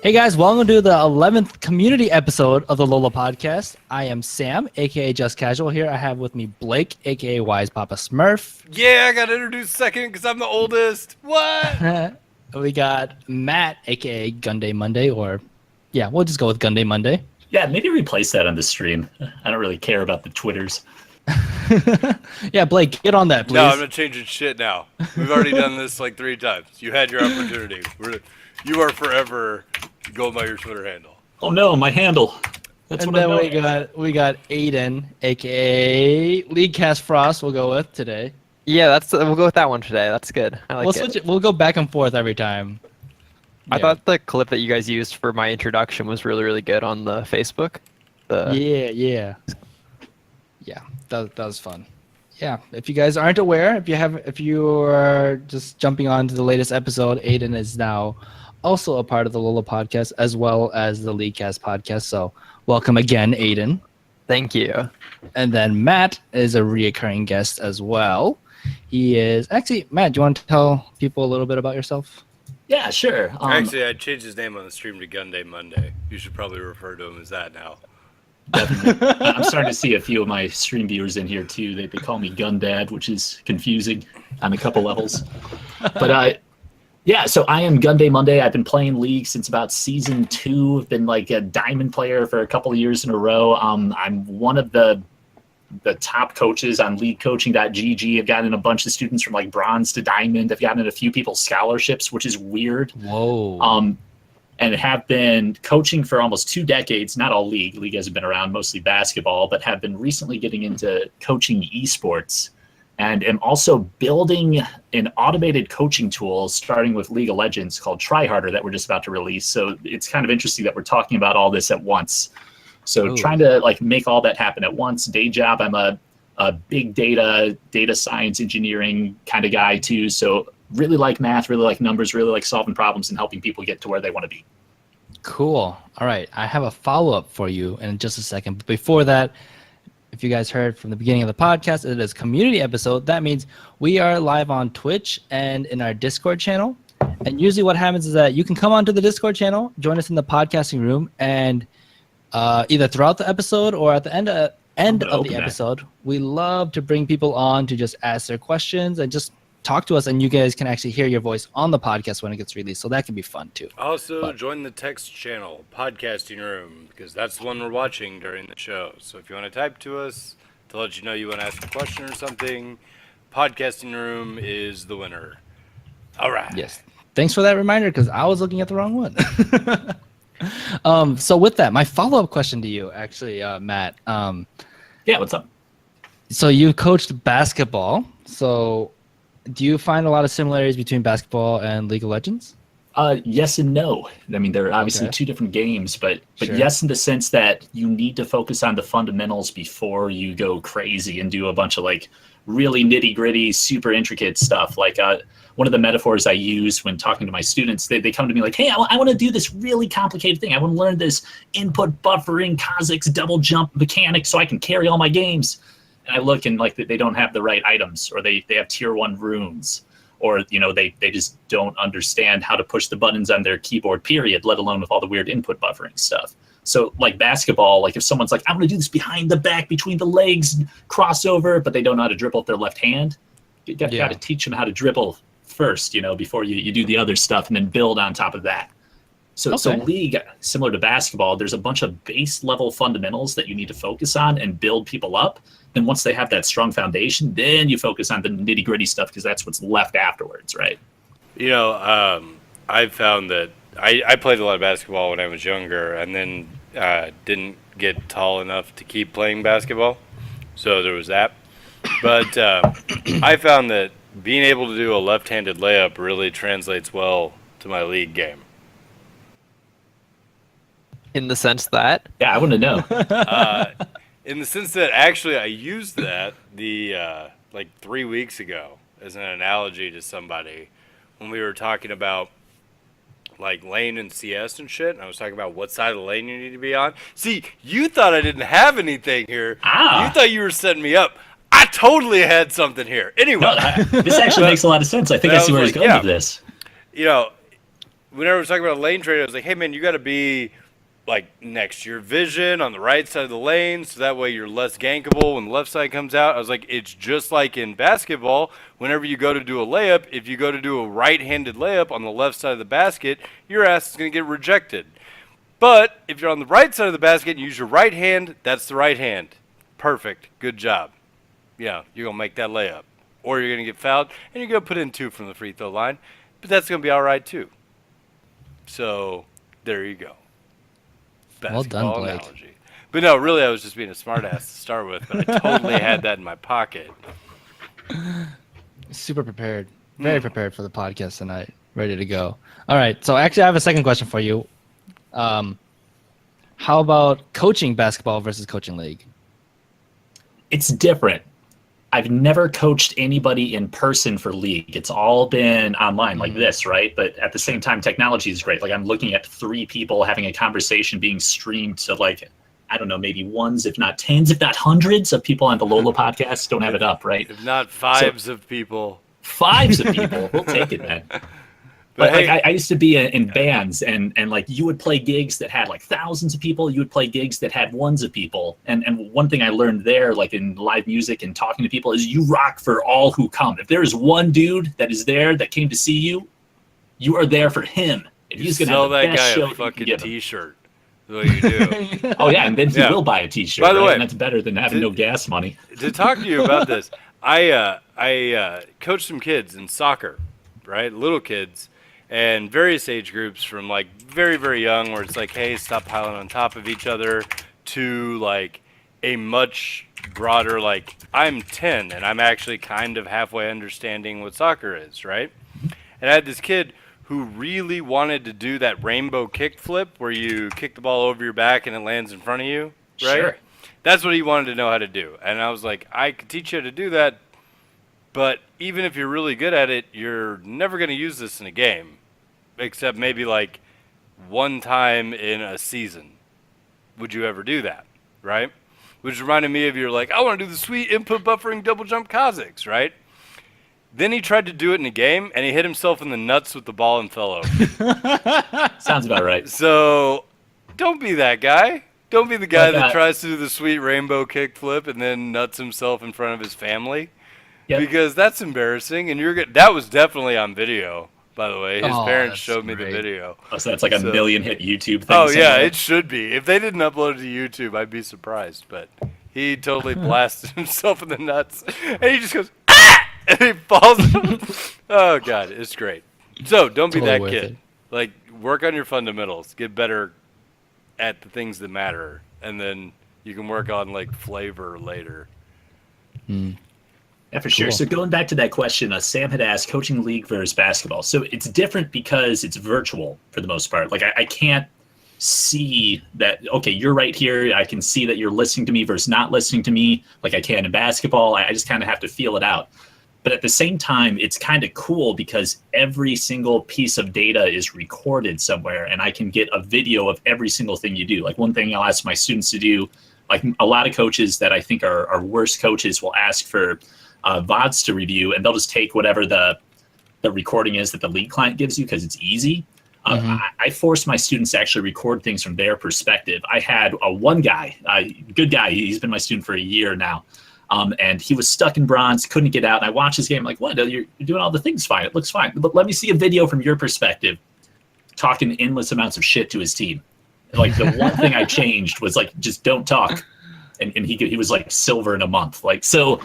Hey guys, welcome to the 11th community episode of the Lola podcast. I am Sam, aka JustCasual here. I have with me Blake, aka Wise Papa Smurf. Yeah, I got introduced second because I'm the oldest. What? We got Matt, aka GundayMonday, or yeah, we'll just go with GundayMonday. Yeah, maybe replace that on the stream. I don't really care about the Twitters. Yeah, Blake, get on that, please. No, I'm not changing shit now. We've already done this like 3 times. You had your opportunity. You are forever going by your Twitter handle. Oh no, my handle. That's And what then I'm we got Aidan, aka Leaguecast Frost. We'll go with today. Yeah, we'll go with that one today. That's good. I like We'll it. switch it. We'll go back and forth every time. I Yeah. thought the clip that you guys used for my introduction was really, really good on the Facebook. Yeah. That was fun. Yeah, if you guys aren't aware, if you are just jumping on to the latest episode, Aidan is now also a part of the Lola podcast as well as the Leaguecast podcast. So welcome again, Aidan. Thank you. And then Matt is a reoccurring guest as well. He is actually Matt. Do you want to tell people a little bit about yourself? Yeah, sure. Actually, I changed his name on the stream to GundayMonday. You should probably refer to him as that now. Definitely. I'm starting to see a few of my stream viewers in here too. They call me Gun Dad, which is confusing on a couple levels. But yeah, so I am GundayMonday. I've been playing League since about season 2. I've been like a diamond player for a couple of years in a row. I'm one of the top coaches on leaguecoaching.gg. I've gotten a bunch of students from like bronze to diamond. I've gotten a few people scholarships, which is weird. Whoa. And have been coaching for almost 2 decades. Not all League. League hasn't been around, mostly basketball, but have been recently getting into coaching esports. And am also building an automated coaching tool starting with League of Legends called Try Harder that we're just about to release. So it's kind of interesting that we're talking about all this at once. So trying to like make all that happen at once. Day job, I'm a big data science engineering kind of guy too. So really like math, really like numbers, really like solving problems and helping people get to where they want to be. Cool. All right. I have a follow-up for you in just a second. But before that, if you guys heard from the beginning of the podcast, it is a community episode. That means we are live on Twitch and in our Discord channel. And usually what happens is that you can come onto the Discord channel, join us in the podcasting room, and either throughout the episode or at the end of the episode, we love to bring people on to just ask their questions and just talk to us, and you guys can actually hear your voice on the podcast when it gets released. So that can be fun too. Also, join the text channel, Podcasting Room, because that's the one we're watching during the show. So if you want to type to us to let you know you want to ask a question or something, Podcasting Room is the winner. All right. Yes. Thanks for that reminder, because I was looking at the wrong one. So with that, my follow-up question to you, actually, Matt. Yeah, what's up? So you coached basketball. So do you find a lot of similarities between basketball and League of Legends? Yes and no. I mean, they're obviously 2 different games, but Sure. yes, in the sense that you need to focus on the fundamentals before you go crazy and do a bunch of like really nitty gritty, super intricate stuff. Like one of the metaphors I use when talking to my students, they come to me like, hey, I want to do this really complicated thing. I want to learn this input buffering, Kha'Zix double jump mechanic so I can carry all my games. And I look and like they don't have the right items, or they have tier 1 runes, or they just don't understand how to push the buttons on their keyboard, period, let alone with all the weird input buffering stuff. So like basketball, like if someone's like, I want to do this behind the back, between the legs, crossover, but they don't know how to dribble with their left hand, you got to teach them how to dribble first, before you do the other stuff and then build on top of that. So League, similar to basketball, there's a bunch of base level fundamentals that you need to focus on and build people up. And once they have that strong foundation, then you focus on the nitty gritty stuff because that's what's left afterwards, right? I found that I played a lot of basketball when I was younger, and then didn't get tall enough to keep playing basketball. So there was that. But I found that being able to do a left-handed layup really translates well to my League game. In the sense that? Yeah, I want to know. In the sense that actually I used that like 3 weeks ago as an analogy to somebody when we were talking about like lane and CS and shit, and I was talking about what side of the lane you need to be on. See, you thought I didn't have anything here. You thought you were setting me up. I totally had something here. Anyway. No, this actually makes a lot of sense. I think I see where he's going with this. whenever I was talking about lane trade, I was like, hey man, you got to be like next to your vision on the right side of the lane, so that way you're less gankable when the left side comes out. I was like, it's just like in basketball. Whenever you go to do a layup, if you go to do a right-handed layup on the left side of the basket, your ass is going to get rejected. But if you're on the right side of the basket and use your right hand, that's the right hand. Perfect. Good job. Yeah, you're going to make that layup. Or you're going to get fouled, and you're going to put in 2 from the free throw line. But that's going to be all right, too. So, there you go. Well done, Basketball Blake. analogy. But no, really, I was just being a smartass to start with, but I totally had that in my pocket. Super prepared. Very prepared for the podcast tonight. Ready to go. All right. So actually, I have a second question for you. How about coaching basketball versus coaching league? It's different. I've never coached anybody in person for League. It's all been online like this, right? But at the same time, technology is great. Like I'm looking at 3 people having a conversation being streamed to like, I don't know, maybe ones, if not tens, if not hundreds of people on the Lola podcast. Don't have it up, right? If not fives of people. 5s of people. We'll take it, man. But hey, like I used to be in bands, and like you would play gigs that had like thousands of people. You would play gigs that had ones of people. And one thing I learned there, like in live music and talking to people, is you rock for all who come. If there is one dude that is there that came to see you, you are there for him. If he's gonna sell have the that best guy show a you can fucking give him. T-shirt. That's what you do. Oh yeah, and then he Yeah. will buy a T-shirt. By the right? way, and that's better than having no gas money. To talk to you about this, I coached some kids in soccer, right? Little kids, and various age groups from like very, very young, where it's like, hey, stop piling on top of each other, to like a much broader, like I'm 10 and I'm actually kind of halfway understanding what soccer is, right? And I had this kid who really wanted to do that rainbow kick flip where you kick the ball over your back and it lands in front of you, right? Sure. That's what he wanted to know how to do. And I was like, I could teach you how to do that, but even if you're really good at it, you're never going to use this in a game, except maybe like one time in a season. Would you ever do that, right? Which reminded me of your like, I want to do the sweet input buffering double jump Kazakhs, right? Then he tried to do it in a game, and he hit himself in the nuts with the ball and fell over. Sounds about right. So don't be that guy. Don't be the guy Like, that tries to do the sweet rainbow kick flip and then nuts himself in front of his family. Yep. Because that's embarrassing, and that was definitely on video, by the way. His Oh, parents that's showed me great. the video. Oh, so that's like a million hit YouTube thing. Oh yeah, somewhere. it should be. If they didn't upload it to YouTube, I'd be surprised. But he totally blasted himself in the nuts, and he just goes ah, and he falls. Oh god, it's great. So don't be Totally that worth kid. it. Like work on your fundamentals, get better at the things that matter, and then you can work on like flavor later. Yeah, for sure. Cool. So going back to that question, Sam had asked coaching league versus basketball. So it's different because it's virtual for the most part. Like I can't see that, okay, you're right here. I can see that you're listening to me versus not listening to me like I can in basketball. I just kind of have to feel it out. But at the same time, it's kind of cool because every single piece of data is recorded somewhere, and I can get a video of every single thing you do. Like one thing I'll ask my students to do, like a lot of coaches that I think are worse coaches will ask for VODs to review, and they'll just take whatever the recording is that the league client gives you because it's easy. I force my students to actually record things from their perspective. I had one guy, good guy, he's been my student for a year now, and he was stuck in bronze, couldn't get out. And I watched his game, I'm like, what? You're doing all the things fine. It looks fine. But let me see a video from your perspective, talking endless amounts of shit to his team. Like the one thing I changed was like, just don't talk. And he was like silver in a month. Like, so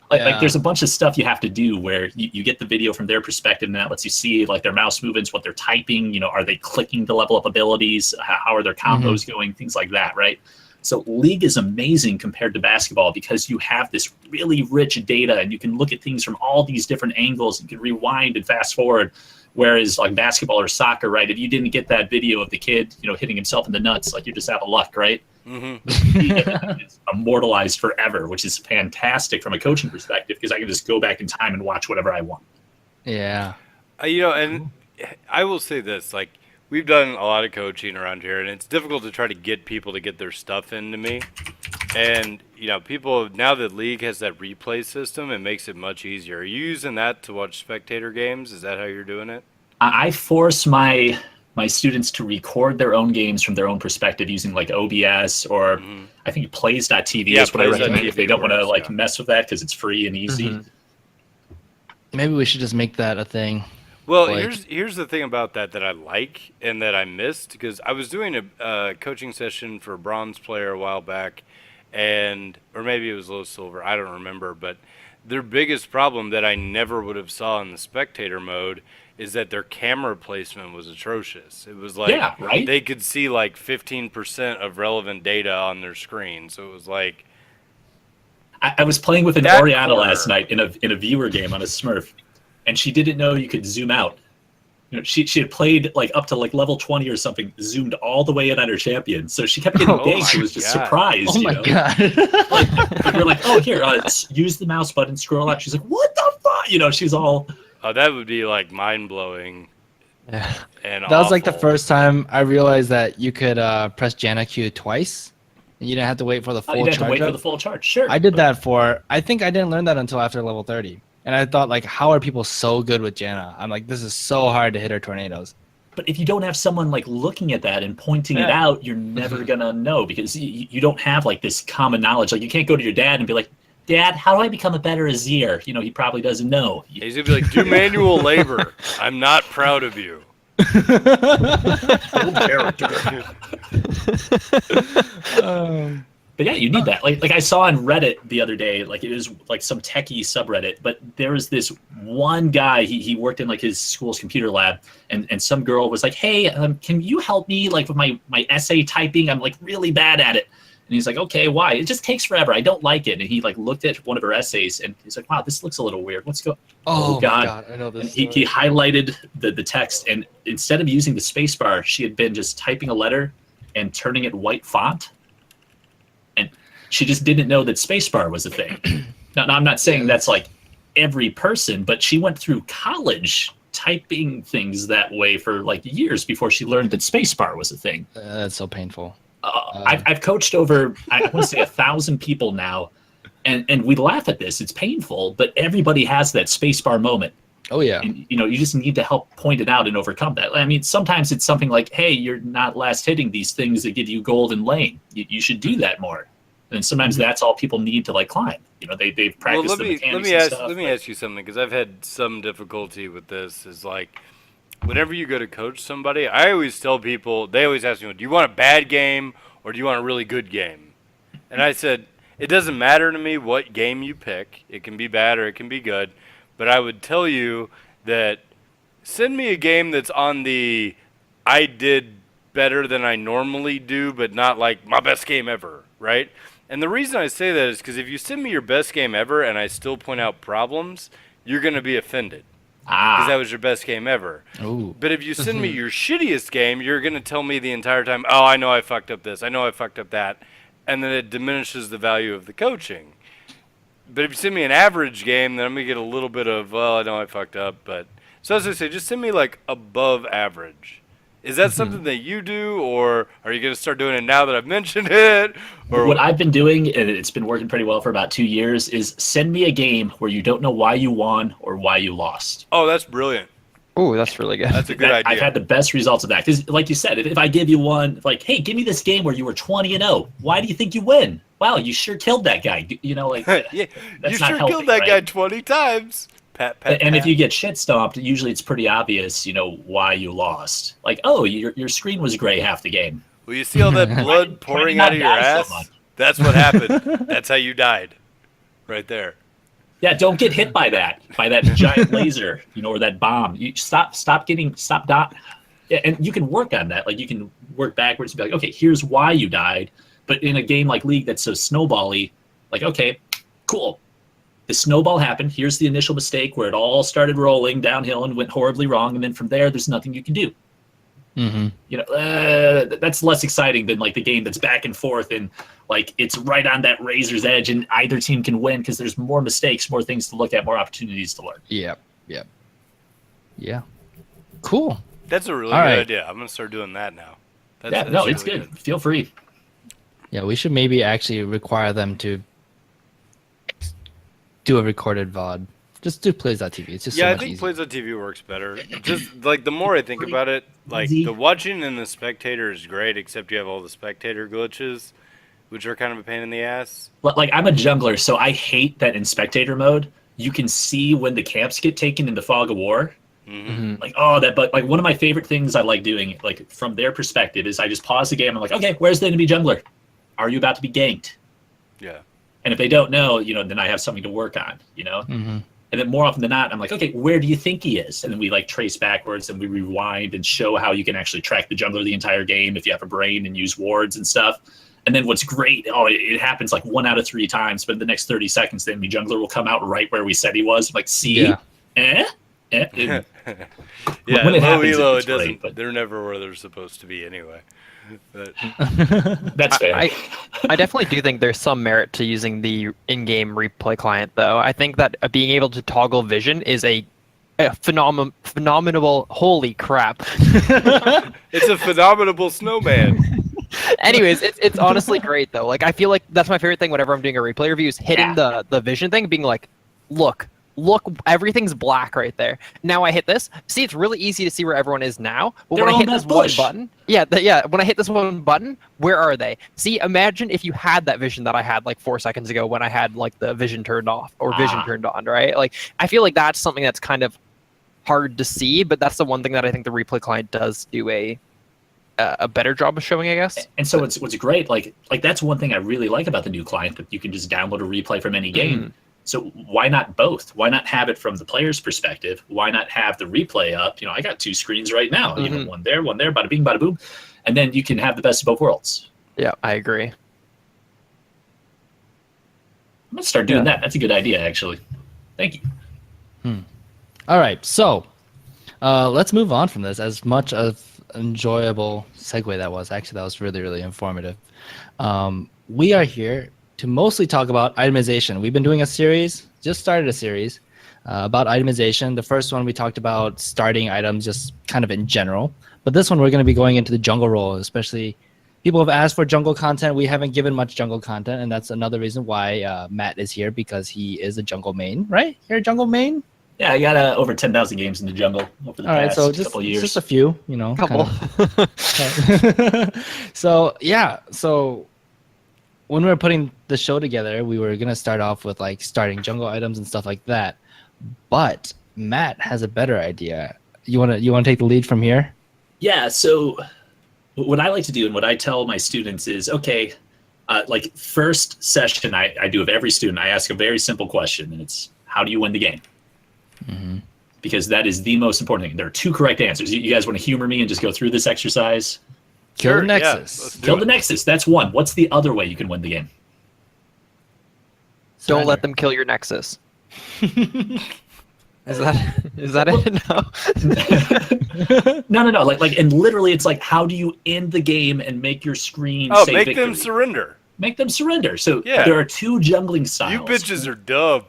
like there's a bunch of stuff you have to do where you get the video from their perspective, and that lets you see like their mouse movements, what they're typing, are they clicking to level up abilities? How are their combos going? Things like that, right? So League is amazing compared to basketball because you have this really rich data and you can look at things from all these different angles and you can rewind and fast forward. Whereas like basketball or soccer, right? If you didn't get that video of the kid, hitting himself in the nuts, like you're just out of luck, right? It's immortalized forever, which is fantastic from a coaching perspective because I can just go back in time and watch whatever I want. Yeah. And I will say this, like we've done a lot of coaching around here, and it's difficult to try to get people to get their stuff into me. And people, now that League has that replay system, it makes it much easier. Are you using that to watch spectator games? Is that how you're doing it? I force my my students to record their own games from their own perspective using like OBS or I think plays.tv Yeah, is what I recommend plays.tv if they don't want to works, like yeah. mess with that because it's free and easy. Maybe we should just make that a thing. Well, Like- here's the thing about that I like and that I missed, because I was doing a coaching session for a bronze player a while back, or maybe it was low silver, I don't remember, but their biggest problem that I never would have saw in the spectator mode is that their camera placement was atrocious. It was like Yeah, right? they could see like 15% of relevant data on their screen, so it was like I was playing with an That Oriana corner. last night in a viewer game on a Smurf, and she didn't know you could zoom out. You know, she had played like up to like level 20 or something, zoomed all the way in on her champion, so she kept getting Oh ganked. my She was just God. surprised. Oh you my know? god. Like, we're like, oh here, use the mouse button, scroll out. She's like, what the fuck? You know, she's all. oh, that would be like mind blowing Yeah. and That was like the awful. first time I realized that you could press Janna Q twice, and you didn't have to wait for the Oh, full you have to charge wait for up. the full charge. Sure. I did that for. I think I didn't learn that until after level 30, and I thought like, how are people so good with Janna? I'm like, this is so hard to hit her tornadoes. But if you don't have someone like looking at that and pointing it Yeah. out, you're never gonna know because you don't have like this common knowledge. Like you can't go to your dad and be like, Dad, how do I become a better Azir? You know, he probably doesn't know. He's gonna be like, do manual labor. I'm not proud of you. Old character. But yeah, you need that. Like I saw on Reddit the other day, like it was like some techie subreddit, but there was this one guy, he worked in like his school's computer lab, and some girl was like, hey, can you help me like with my essay typing? I'm like really bad at it. And he's like, okay, why? It just takes forever. I don't like it. And he like looked at one of her essays and he's like, wow, this looks a little weird. Let's go. Oh, God. my god, I know And this. he highlighted the text, and instead of using the space bar, she had been just typing a letter and turning it white font. And she just didn't know that spacebar was a thing. Now, I'm not saying that's like every person, but she went through college typing things that way for like years before she learned that spacebar was a thing. That's so painful. I've coached over, I want to say 1,000 people now, and we laugh at this. It's painful, but everybody has that spacebar moment. Oh yeah. And, you know, you just need to help point it out and overcome that. I mean, sometimes it's something like, hey, you're not last hitting these things that give you gold and lane. You should do that more. And sometimes that's all people need to like climb. You know, they've practiced Well, the mechanics let and stuff. me ask you something, because I've had some difficulty with this. Is like, whenever you go to coach somebody, I always tell people, they always ask me, do you want a bad game or do you want a really good game? And I said, it doesn't matter to me what game you pick. It can be bad or it can be good. But I would tell you that send me a game that's on the I did better than I normally do, but not like my best game ever, right? And the reason I say that is because if you send me your best game ever and I still point out problems, you're going to be offended because that was your best game ever. Ooh. But if you send me your shittiest game, you're going to tell me the entire time, oh, I know I fucked up this, I know I fucked up that, and then it diminishes the value of the coaching. But if you send me an average game, then I'm going to get a little bit of, well, I know I fucked up. But so as I say, just send me like above average. Is that something that you do, or are you going to start doing it now that I've mentioned it? Or What I've been doing, and it's been working pretty well for about 2 years, is send me a game where you don't know why you won or why you lost. Oh, that's brilliant. Ooh, that's really good. That's a good idea. I've had the best results of that. Because, like you said, if I give you one, like, hey, give me this game where you were 20-0. Why do you think you win? Wow, you sure killed that guy. You know, like, Yeah, that's you not sure helping, killed that right? guy 20 times. Pat, pat, And if pat. you get shit stomped, usually it's pretty obvious, you know, why you lost. Like, oh, your screen was gray half the game. Well, you see all that blood pouring out of your die so ass? much? That's what happened. That's how you died. Right there. Yeah, don't get hit by that giant laser, you know, or that bomb. You stop dot. Yeah, and you can work on that. Like you can work backwards and be like, okay, here's why you died. But in a game like League that's so snowbally, like, okay, cool. The snowball happened. Here's the initial mistake where it all started rolling downhill and went horribly wrong, and then from there, there's nothing you can do. Mm-hmm. You know, that's less exciting than like the game that's back and forth and like it's right on that razor's edge, and either team can win because there's more mistakes, more things to look at, more opportunities to learn. Yep. Yep. Yeah. Cool. That's a really All good right. idea. I'm going to start doing that now. That's, Yeah, that's no, it's really good. Feel free. Yeah, we should maybe actually require them to do a recorded VOD Just do plays.tv. It's just Yeah, so I much think easier. plays.tv works better. Just like the more I think about it, like easy. the watching and the spectator is great, except you have all the spectator glitches, which are kind of a pain in the ass. Like I'm a jungler, so I hate that in spectator mode you can see when the camps get taken in the fog of war. Like, oh, that, but like one of my favorite things I like doing, like from their perspective, is I just pause the game. I'm like, okay, where's the enemy jungler? Are you about to be ganked? Yeah. And if they don't know, then I have something to work on, And then more often than not, I'm like, okay, where do you think he is? And then we like trace backwards and we rewind and show how you can actually track the jungler the entire game if you have a brain and use wards and stuff. And then what's great, it happens like 1 out of 3 times, but in the next 30 seconds, the enemy jungler will come out right where we said he was. I'm like, see? Yeah. Yeah, when it low happens, elo, it's it doesn't. great, but They're never where they're supposed to be anyway. But that's fair. I definitely do think there's some merit to using the in-game replay client, though. I think that being able to toggle vision is a phenomenal. Holy crap! it's a phenomenal snowman. Anyways, it's honestly great though. Like I feel like that's my favorite thing whenever I'm doing a replay review is hitting the vision thing, being like, look, everything's black right there. Now I hit this. See, it's really easy to see where everyone is now. But They're when I all hit in this that one bush. button, when I hit this one button, where are they? See, imagine if you had that vision that I had like 4 seconds ago when I had like the vision turned off or vision turned on, right? Like I feel like that's something that's kind of hard to see, but that's the one thing that I think the replay client does do a better job of showing, I guess. And so what's great, like that's one thing I really like about the new client, that you can just download a replay from any game. So why not both? Why not have it from the player's perspective? Why not have the replay up? I got 2 screens right now. One there, bada bing, bada boom. And then you can have the best of both worlds. Yeah, I agree. I'm going to start doing that. That's a good idea, actually. Thank you. All right, so let's move on from this. As much of enjoyable segue that was, actually, that was really, really informative. We are here to mostly talk about itemization. We've been doing a series, just started a series about itemization. The first one we talked about starting items just kind of in general. But this one we're going to be going into the jungle role, especially people have asked for jungle content. We haven't given much jungle content, and that's another reason why Matt is here, because he is a jungle main, right? You're a jungle main? Yeah, I got over 10,000 games in the jungle over the past couple years. Just a few, Couple. So when we were putting the show together, we were gonna start off with like starting jungle items and stuff like that. But Matt has a better idea. You wanna take the lead from here? Yeah. So what I like to do and what I tell my students is, okay, like first session I do of every student, I ask a very simple question, and it's, how do you win the game? Because that is the most important thing. There are 2 correct answers. You guys want to humor me and just go through this exercise? Kill the Sure, yeah, Nexus. let's do Kill it. the Nexus. That's one. What's the other way you can win the game? Don't let them kill your Nexus. Is that it? No. No. Like, and literally, it's like, how do you end the game and make your screen say make victory? them surrender. Make them surrender. So Yeah. there are 2 jungling styles. You bitches are dumb.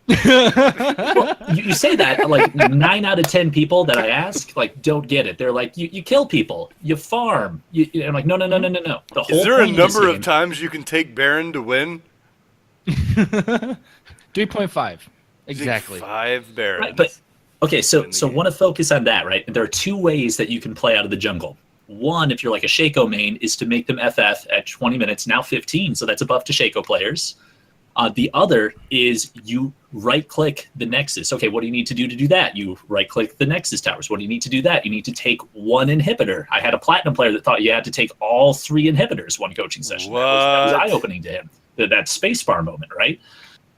Well, you say that, like 9 out of 10 people that I ask, like, don't get it. They're like, you kill people, you farm. I'm like, no. The whole Is there a point of this number of game- times you can take Baron to win? 3.5. Exactly. 5 Barons. Right, but okay, so in the game. want to focus on that, right? There are 2 ways that you can play out of the jungle. One, if you're like a Shaco main, is to make them FF at 20 minutes, now 15, so that's a buff to Shaco players. The other is you right-click the Nexus. Okay, what do you need to do that? You right-click the Nexus towers. What do you need to do that? You need to take 1 inhibitor. I had a Platinum player that thought you had to take all 3 inhibitors one coaching session. That was What? eye-opening to him. That spacebar moment, right?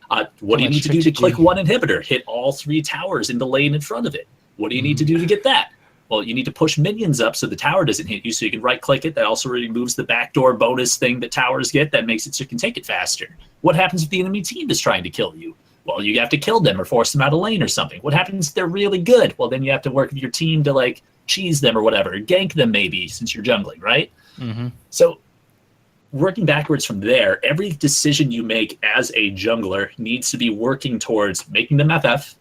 What do you much need to do to strategy. click 1 inhibitor? Hit all 3 towers in the lane in front of it. What do you need to do to get that? Well, you need to push minions up so the tower doesn't hit you, so you can right-click it. That also removes the backdoor bonus thing that towers get. That makes it so you can take it faster. What happens if the enemy team is trying to kill you? Well, you have to kill them or force them out of lane or something. What happens if they're really good? Well, then you have to work with your team to, like, cheese them or whatever. Gank them maybe, since you're jungling, right? So working backwards from there, every decision you make as a jungler needs to be working towards making them FF,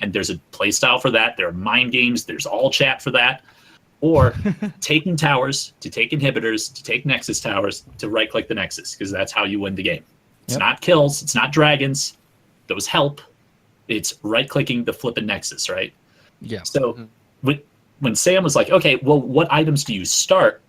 and there's a playstyle for that. There are mind games. There's all chat for that. Or taking towers to take inhibitors, to take Nexus towers, to right-click the Nexus, because that's how you win the game. It's Yep. not kills. It's not dragons. Those help. it's right-clicking the flipping nexus, right? Yeah. So when Sam was like, okay, well, what items do you start?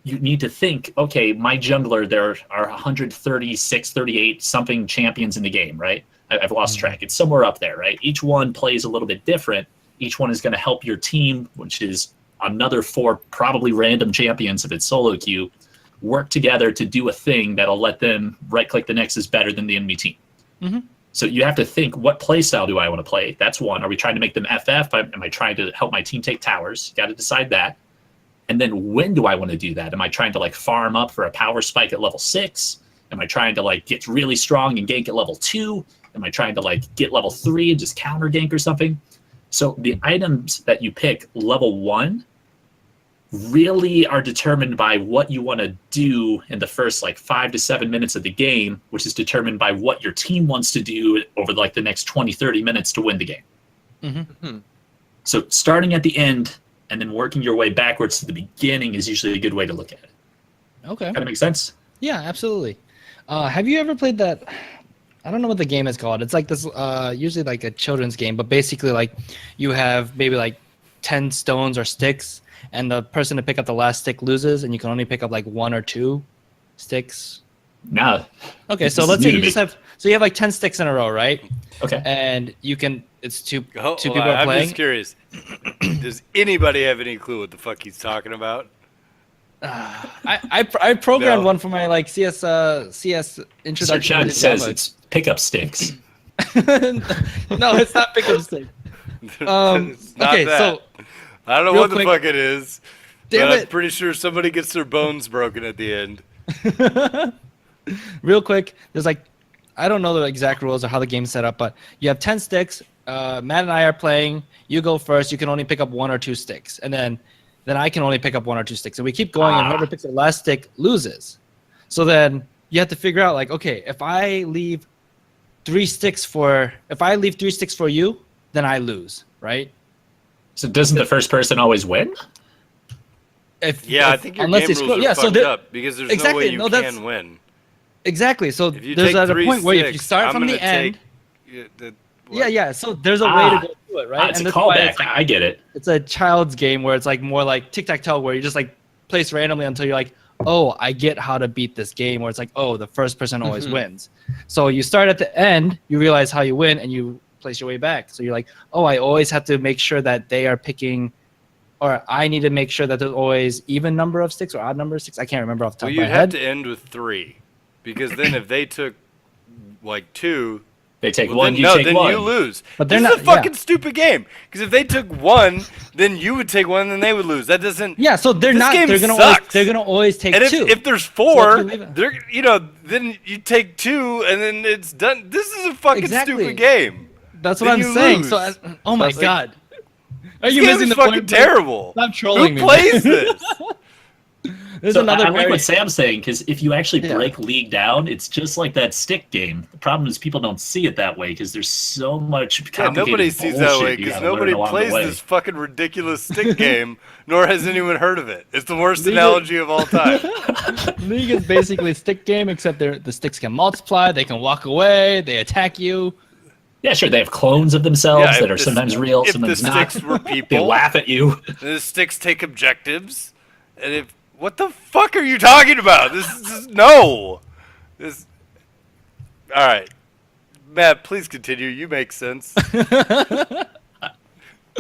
You need to think, okay, my jungler, there are 136, 38 something champions in the game, right? I've lost track. It's somewhere up there, right? Each one plays a little bit different. Each one is going to help your team, which is another 4 probably random champions if it's solo queue, work together to do a thing that'll let them right-click the nexus better than the enemy team. So you have to think, what play style do I want to play? That's one. Are we trying to make them FF? Am I trying to help my team take towers? Got to decide that. And then when do I want to do that? Am I trying to like farm up for a power spike at level 6? Am I trying to like get really strong and gank at level 2? Am I trying to like get level 3 and just counter gank or something? So the items that you pick level 1 really are determined by what you want to do in the first like 5 to 7 minutes of the game, which is determined by what your team wants to do over like the next 20, 30 minutes to win the game. So starting at the end and then working your way backwards to the beginning is usually a good way to look at it. Okay. Kind of make sense? Yeah, absolutely. Have you ever played that? I don't know what the game is called. It's like this, usually like a children's game, but basically like you have maybe like 10 stones or sticks, and the person to pick up the last stick loses, and you can only pick up like 1 or 2 sticks. No. Okay, so let's say you just have, so you have like 10 sticks in a row, right? Okay. And you can, it's two people I'm are playing. just curious. Does anybody have any clue what the fuck he's talking about? I programmed one for my like CS introduction. Search out to says Java. it's pickup sticks. No, it's not pickup stick. It's not Okay, that. so I don't know real what the quick- fuck it is. Damn but it. I'm pretty sure somebody gets their bones broken at the end. real quick, there's like, I don't know the exact rules or how the game's set up, but you have 10 sticks. Matt and I are playing. You go first. You can only pick up 1 or 2 sticks, and then I can only pick up 1 or 2 sticks. And we keep going, and whoever picks the last stick loses. So then you have to figure out like, okay, if I leave 3 sticks for you, then I lose, right? So doesn't the first person always win? I think your game unless rules it's- are yeah, so fucked there- up because there's exactly, no way no, you that's- can win. Exactly. So If you there's take at a 3 point where if you sticks, start I'm from gonna the end, what? So there's a way to go through it, right? It's And a that's why callback. it's like- I get it. it's a child's game where it's like more like tic-tac-toe, where you just like place randomly until you're like, oh, I get how to beat this game, where it's like, oh, the first person always wins. So you start at the end, you realize how you win, and you place your way back. So you're like, oh, I always have to make sure that they are picking, or I need to make sure that there's always even number of sticks or odd number of sticks. I can't remember off the top Well, of you'd my have head. to end with 3, because then if they took like 2, They take well, one, then, you take then one. you lose. But they're this not- is a fucking stupid game. Because if they took 1, then you would take 1, then they would lose. That doesn't. Yeah, so they're This not. game They're gonna sucks. always take And 2. if there's So 4, if you leave it- they're then you take 2, and then it's done. This is a fucking Exactly. stupid game. That's what then I'm you saying. lose. So, oh my Sounds like- god, are This you game missing is the fucking point? terrible. Stop trolling Who me. plays this? There's So another. I like very- what Sam's saying, because if you actually Yeah. break League down, it's just like that stick game. The problem is people don't see it that way because there's so much Yeah, complicated nobody sees that way bullshit you because gotta learn nobody along the plays way. this fucking ridiculous stick game, nor has anyone heard of it. It's the worst League- analogy of all time. League is basically a stick game, except the sticks can multiply. They can walk away. They attack you. Yeah, sure, they have clones of themselves Yeah, that if are the- sometimes real, if sometimes the not. sticks were They people, laugh at you. the sticks take objectives, and if what the fuck are you talking about? This is no. This. All right, Matt, please continue. You make sense. You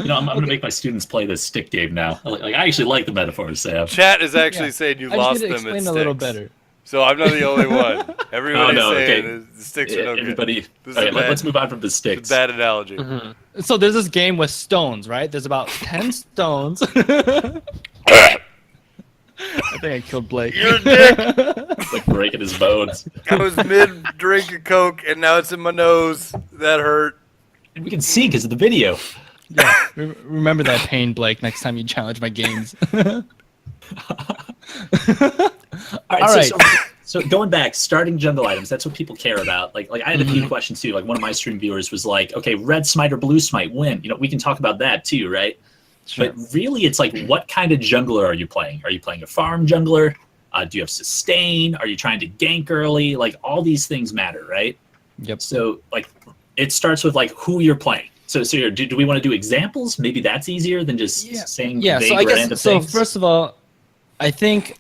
know, I'm going to make my students play this stick game now. Like, I actually like the metaphors, Sam. Chat is actually Yeah. saying you I just lost need to them explain at a sticks. little better. So I'm not the only one. Everybody's no, saying okay. the sticks are no good. Everybody, This is okay, a bad- let's move on from the It's sticks. a bad analogy. So there's this game with stones, right? There's about 10 stones. I think I killed Blake. You're a dick. It's like breaking his bones. I was mid drink of Coke and now it's in my nose. That hurt. And we can see because of the video. Yeah, remember that pain, Blake, next time you challenge my games. All All right, right. So going back, starting jungle items, that's what people care about. Like I had a few questions too. Like one of my stream viewers was like, okay, red smite or blue smite, win. You know, we can talk about that too, right? Sure. But really, it's like, what kind of jungler are you playing? Are you playing a farm jungler? Do you have sustain? Are you trying to gank early? Like all these things matter, right? Yep. So like it starts with like who you're playing. So here, do we want to do examples? Maybe that's easier than just saying vague so I random guess so. things. First of all, I think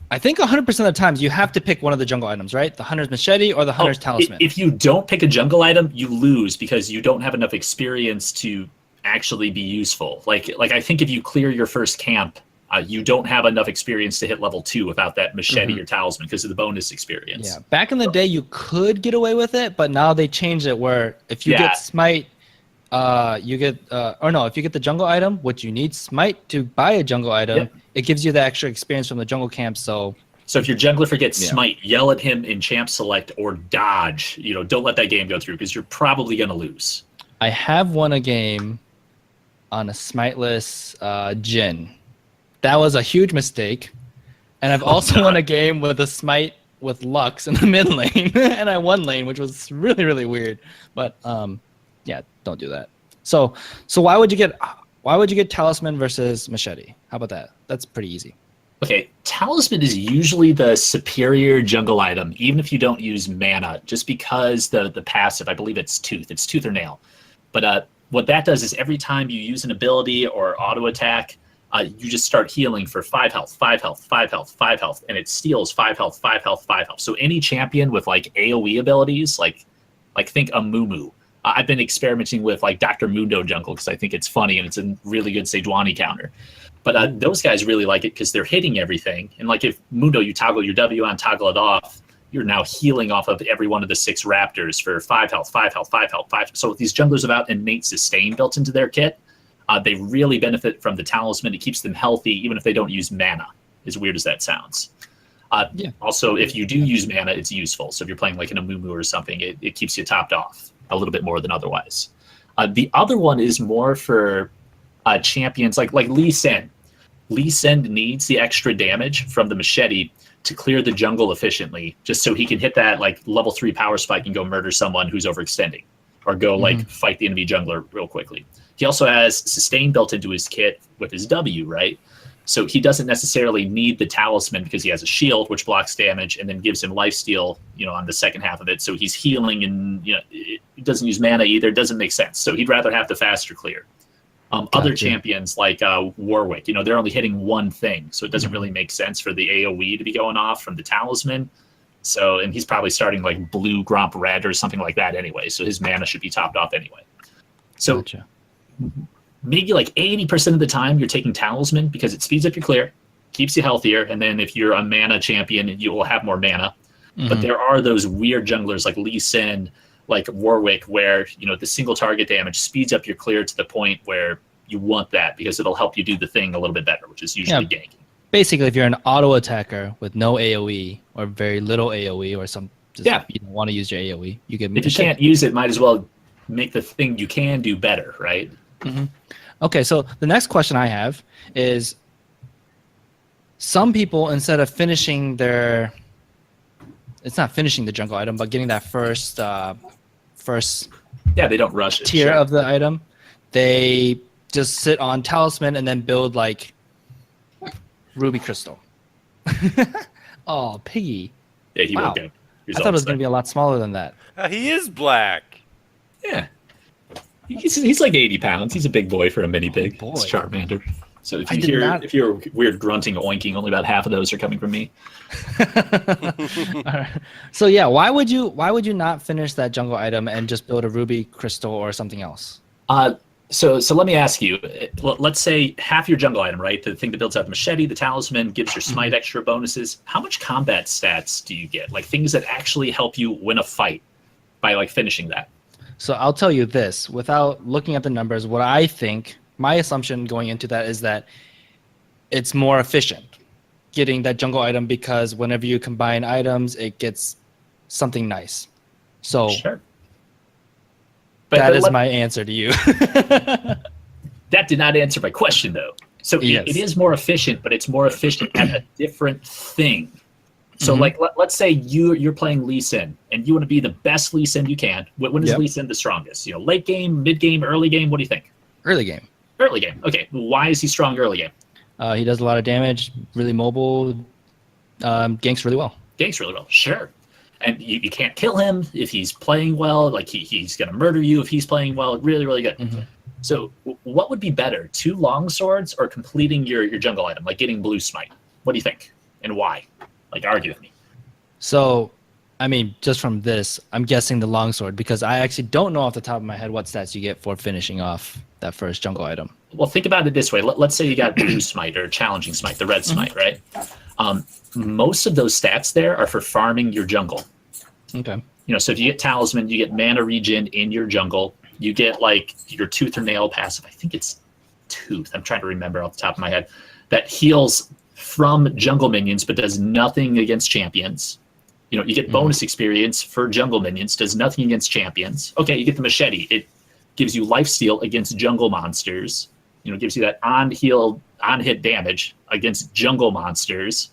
100% of the times you have to pick one of the jungle items, right? The hunter's machete or the hunter's talisman. If you don't pick a jungle item, you lose because you don't have enough experience to actually be useful. Like I think if you clear your first camp, you don't have enough experience to hit level 2 without that machete or talisman because of the bonus experience. Yeah, back in the day you could get away with it, but now they changed it where if you get Smite, you get if you get the jungle item, which you need Smite to buy a jungle item, it gives you the extra experience from the jungle camp. So if your jungler forgets Smite, yell at him in champ select or dodge. Don't let that game go through because you're probably going to lose. I have won a game on a Smiteless Jhin. That was a huge mistake. And I've also won a game with a Smite with Lux in the mid lane, and I won lane, which was really, really weird. But don't do that. So why would you get talisman versus machete? How about that? That's pretty easy. Okay, talisman is usually the superior jungle item, even if you don't use mana, just because the passive, I believe it's tooth or nail. But what that does is every time you use an ability or auto attack, you just start healing for 5 health, 5 health, 5 health, 5 health, and it steals 5 health, 5 health, 5 health. So any champion with like AoE abilities, like think a Mumu. I've been experimenting with like Dr. Mundo jungle because I think it's funny and it's a really good Sejuani counter. But those guys really like it because they're hitting everything. And like if Mundo, you toggle your W on, toggle it off, you're now healing off of every one of the 6 raptors for 5 health, 5 health, 5 health, 5. So with these junglers without innate sustain built into their kit, they really benefit from the talisman. It keeps them healthy even if they don't use mana, as weird as that sounds. Also, if you do use mana, it's useful. So if you're playing like an Amumu or something, it keeps you topped off a little bit more than otherwise. The other one is more for champions like Lee Sin. Lee Sin needs the extra damage from the machete to clear the jungle efficiently, just so he can hit that like level 3 power spike and go murder someone who's overextending, or go like fight the enemy jungler real quickly. He also has sustain built into his kit with his W, right? So he doesn't necessarily need the talisman because he has a shield which blocks damage and then gives him lifesteal, on the second half of it. So he's healing and it doesn't use mana either. It doesn't make sense. So he'd rather have the faster clear. Other champions like Warwick, they're only hitting one thing, so it doesn't really make sense for the AoE to be going off from the talisman. So, and he's probably starting like blue, Gromp, red, or something like that anyway. So his mana should be topped off anyway. So maybe like 80% of the time you're taking talisman because it speeds up your clear, keeps you healthier, and then if you're a mana champion, you will have more mana. But there are those weird junglers like Lee Sin, like Warwick, where the single target damage speeds up your clear to the point where you want that because it'll help you do the thing a little bit better, which is usually ganking. Basically, if you're an auto attacker with no AoE or very little AoE or you don't want to use your AoE, you can. If you can't use it, might as well make the thing you can do better, right? Okay, so the next question I have is: some people, instead of finishing it's not finishing the jungle item, but getting that first they don't rush it, tier of the item, they just sit on talisman and then build like ruby crystal. Oh, Piggy. Yeah, he woke up. I thought it was going to be a lot smaller than that. He is black. Yeah. He's like 80 pounds. He's a big boy for a mini pig. Boy. It's Charmander. So if you hear weird grunting, oinking, only about half of those are coming from me. Right. So yeah, why would you not finish that jungle item and just build a ruby crystal or something else? So let me ask you. Let's say half your jungle item, right? The thing that builds out the machete, the talisman, gives your smite extra bonuses. How much combat stats do you get? Like things that actually help you win a fight by like finishing that. So I'll tell you this, without looking at the numbers, what I think, my assumption going into that is that it's more efficient getting that jungle item because whenever you combine items, it gets something nice. So sure. That is my answer to you. That did not answer my question, though. So it is more efficient, but it's more efficient at a different thing. So, like, let's say you're playing Lee Sin, and you want to be the best Lee Sin you can. When is Lee Sin the strongest? Late game, mid game, early game? What do you think? Early game. Early game. Okay. Why is he strong early game? He does a lot of damage, really mobile, ganks really well. Ganks really well, sure. And you can't kill him if he's playing well. Like he's going to murder you if he's playing well. Really, really good. Mm-hmm. So what would be better, 2 long swords or completing your jungle item, like getting blue smite? What do you think and why? Like, argue with me. So, I mean, just from this, I'm guessing the longsword because I actually don't know off the top of my head what stats you get for finishing off that first jungle item. Well, think about it this way. Let's say you got blue smite or challenging smite, the red smite, right? Most of those stats there are for farming your jungle. Okay. So if you get talisman, you get mana regen in your jungle. You get like your tooth or nail passive. I think it's tooth. I'm trying to remember off the top of my head. That heals from jungle minions, but does nothing against champions. You get bonus experience for jungle minions, does nothing against champions. Okay, you get the machete. It gives you lifesteal against jungle monsters. Gives you that on-hit damage against jungle monsters.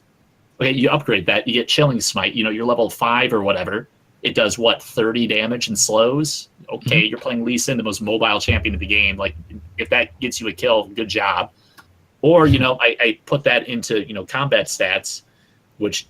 Okay, you upgrade that. You get chilling smite. You're level 5 or whatever. It does 30 damage and slows. Okay, you're playing Lee Sin, the most mobile champion of the game. Like, if that gets you a kill, good job. Or, I put that into, combat stats, which,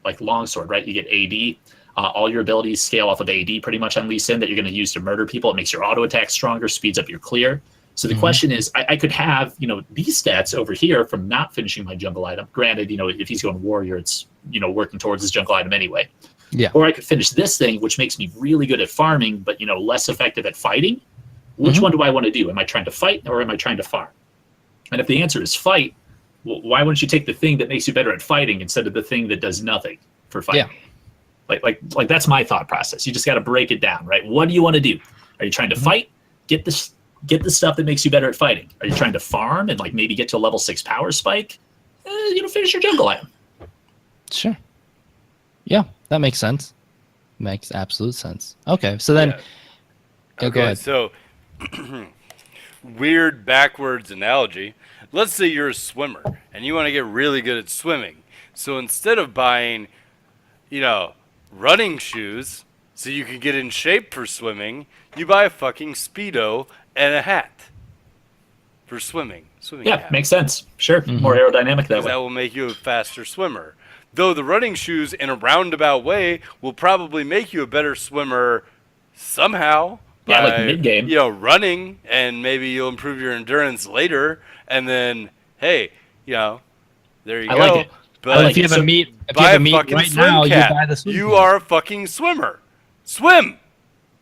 like longsword, right? You get AD. All your abilities scale off of AD pretty much on Lee Sin that you're going to use to murder people. It makes your auto attack stronger, speeds up your clear. So the question is, I could have, these stats over here from not finishing my jungle item. Granted, if he's going warrior, it's, working towards his jungle item anyway. Yeah. Or I could finish this thing, which makes me really good at farming, but, less effective at fighting. Which one do I want to do? Am I trying to fight or am I trying to farm? And if the answer is fight, well, why wouldn't you take the thing that makes you better at fighting instead of the thing that does nothing for fighting? Yeah. Like that's my thought process. You just got to break it down, right? What do you want to do? Are you trying to fight? Get the stuff that makes you better at fighting. Are you trying to farm and maybe get to a level 6 power spike? Finish your jungle item. Sure. Yeah, that makes sense. Makes absolute sense. Okay, so then... Yeah. Go ahead. So, weird backwards analogy. Let's say you're a swimmer and you want to get really good at swimming. So instead of buying, running shoes so you can get in shape for swimming, you buy a fucking Speedo and a hat for swimming. Yeah, hat. Makes sense. Sure. More aerodynamic that way. That will make you a faster swimmer. Though the running shoes in a roundabout way will probably make you a better swimmer somehow. Yeah, by, like mid-game. Running, and maybe you'll improve your endurance later, and then, hey, there you go. Like it. But if you have a meet, fucking right swim now, cap. you buy the swim You cap. are a fucking swimmer. Swim!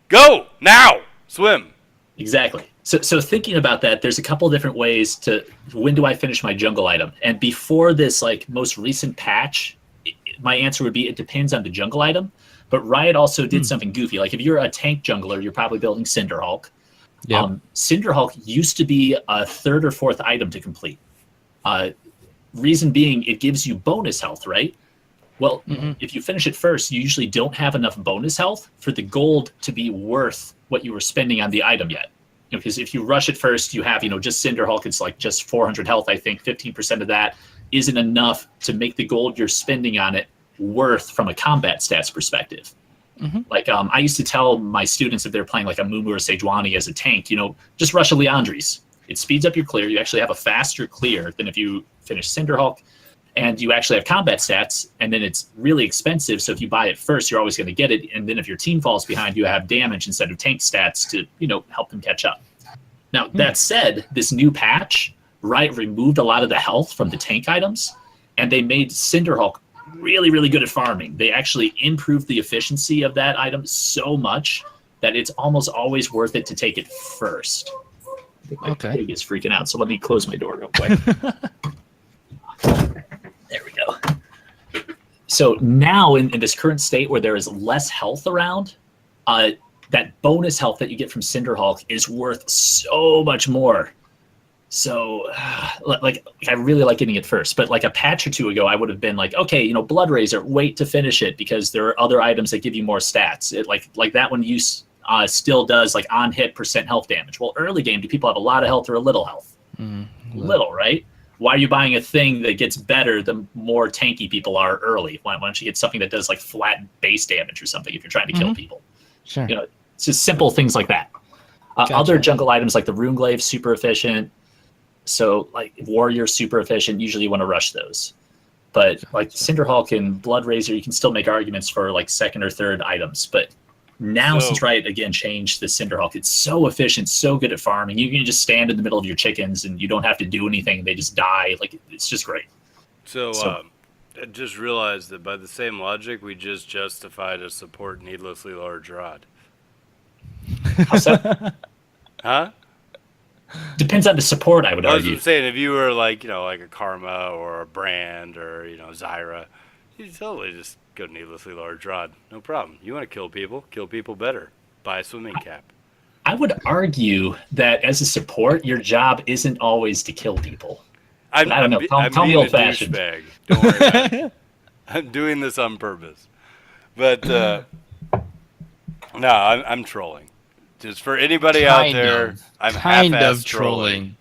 Go! Now! Swim! Exactly. So thinking about that, there's a couple of different ways to, when do I finish my jungle item? And before this, most recent patch, my answer would be it depends on the jungle item. But Riot also did something goofy. Like if you're a tank jungler, you're probably building Cinderhulk. Yeah. Cinderhulk used to be a 3rd or 4th item to complete. Reason being, it gives you bonus health, right? Well, if you finish it first, you usually don't have enough bonus health for the gold to be worth what you were spending on the item yet. Because if you rush it first, you have, just Cinderhulk, it's like just 400 health, I think. 15% of that isn't enough to make the gold you're spending on it worth from a combat stats perspective. I used to tell my students if they're playing like a Mumu or Sejuani as a tank, just rush a Liandry's. It speeds up your clear. You actually have a faster clear than if you finish Cinderhulk, and you actually have combat stats, and then it's really expensive. So if you buy it first, you're always going to get it. And then if your team falls behind, you have damage instead of tank stats to, help them catch up. Now, that said, this new patch, Riot removed a lot of the health from the tank items, and they made Cinderhulk really, really good at farming. They actually improved the efficiency of that item so much that it's almost always worth it to take it first. I think my pig is freaking out, so let me close my door real quick. There we go. So now in this current state where there is less health around, that bonus health that you get from Cinderhulk is worth so much more. So, I really like getting it first. But like a patch or two ago, I would have been like, okay, Blood Razor, wait to finish it because there are other items that give you more stats. It, like that one still does like on hit % health damage. Well, early game, do people have a lot of health or a little health? Little, right? Why are you buying a thing that gets better the more tanky people are early? Why don't you get something that does like flat base damage or something if you're trying to kill people? Sure. It's just simple things like that. Gotcha. Other jungle items like the Rune Glaive, super efficient. So like warrior, super efficient. Usually you want to rush those. But like Cinderhulk and Blood Razor, you can still make arguments for like second or third items. But now, since Riot again changed the Cinderhulk, it's so efficient, so good at farming. You can just stand in the middle of your chickens and you don't have to do anything. They just die. Like, it's just great. So I just realized that by the same logic, we just justified a support needlessly large rod. How's that? Huh? Depends on the support, I would I was argue. saying, if you were like, like a Karma or a Brand or, Zyra, you totally just go needlessly large rod. No problem. You want to kill people better. Buy a swimming cap. I would argue that as a support, your job isn't always to kill people. I don't know. Tell me old-fashioned. Don't worry about it. I'm doing this on purpose. But, no, I'm trolling. Just for anybody out there, I'm half-ass trolling.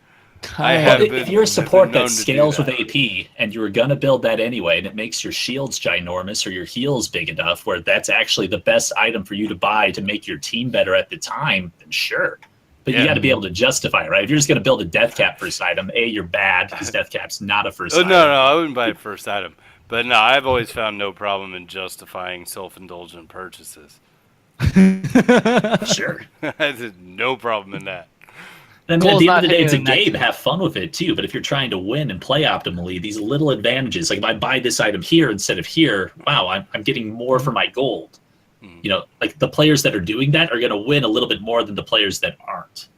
If you're a support that scales with AP and you were going to build that anyway, and it makes your shields ginormous or your heals big enough where that's actually the best item for you to buy to make your team better at the time, then sure. But you got to be able to justify it, right? If you're just going to build a death cap first item, you're bad because death cap's not a first item. No, I wouldn't buy a first item. But no, I've always found no problem in justifying self-indulgent purchases. Sure. There's no problem in that. I mean, at the end of the day, it's a game. Have fun with it, too. But if you're trying to win and play optimally, these little advantages, like if I buy this item here instead of here, wow, I'm getting more for my gold. Like the players that are doing that are going to win a little bit more than the players that aren't.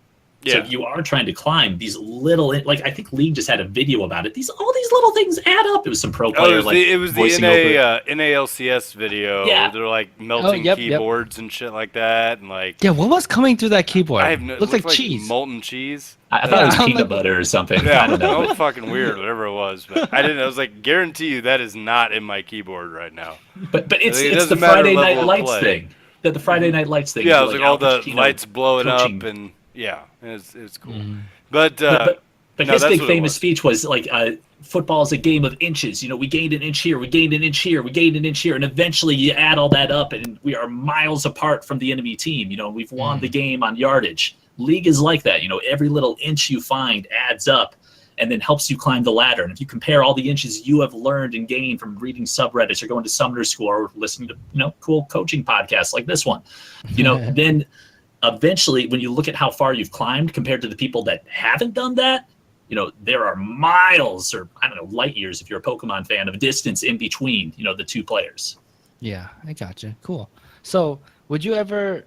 So if you are trying to climb these little, like I think League just had a video about it. All these little things add up. It was some pro player it was the NALCS video. Yeah. They're like melting keyboards and shit like that, and like what was coming through that keyboard? Looks like cheese, molten cheese. I thought it was peanut butter or something. Yeah, I don't know. It was fucking weird, whatever it was. But I didn't. I was like, guarantee you that is not in my keyboard right now. But it's the Friday Night Lights thing. The Friday Night Lights thing. Yeah, it was like all the lights blowing up and. Yeah, it's cool. But his big famous speech was like, football is a game of inches. We gained an inch here, we gained an inch here, we gained an inch here. And eventually you add all that up and we are miles apart from the enemy team. We've won the game on yardage. League is like that. Every little inch you find adds up and then helps you climb the ladder. And if you compare all the inches you have learned and gained from reading subreddits or going to Summoner School or listening to, cool coaching podcasts like this one, then eventually, when you look at how far you've climbed compared to the people that haven't done that, there are miles or, light years, if you're a Pokemon fan, of distance in between, the two players. Yeah, I gotcha. Cool. So would you ever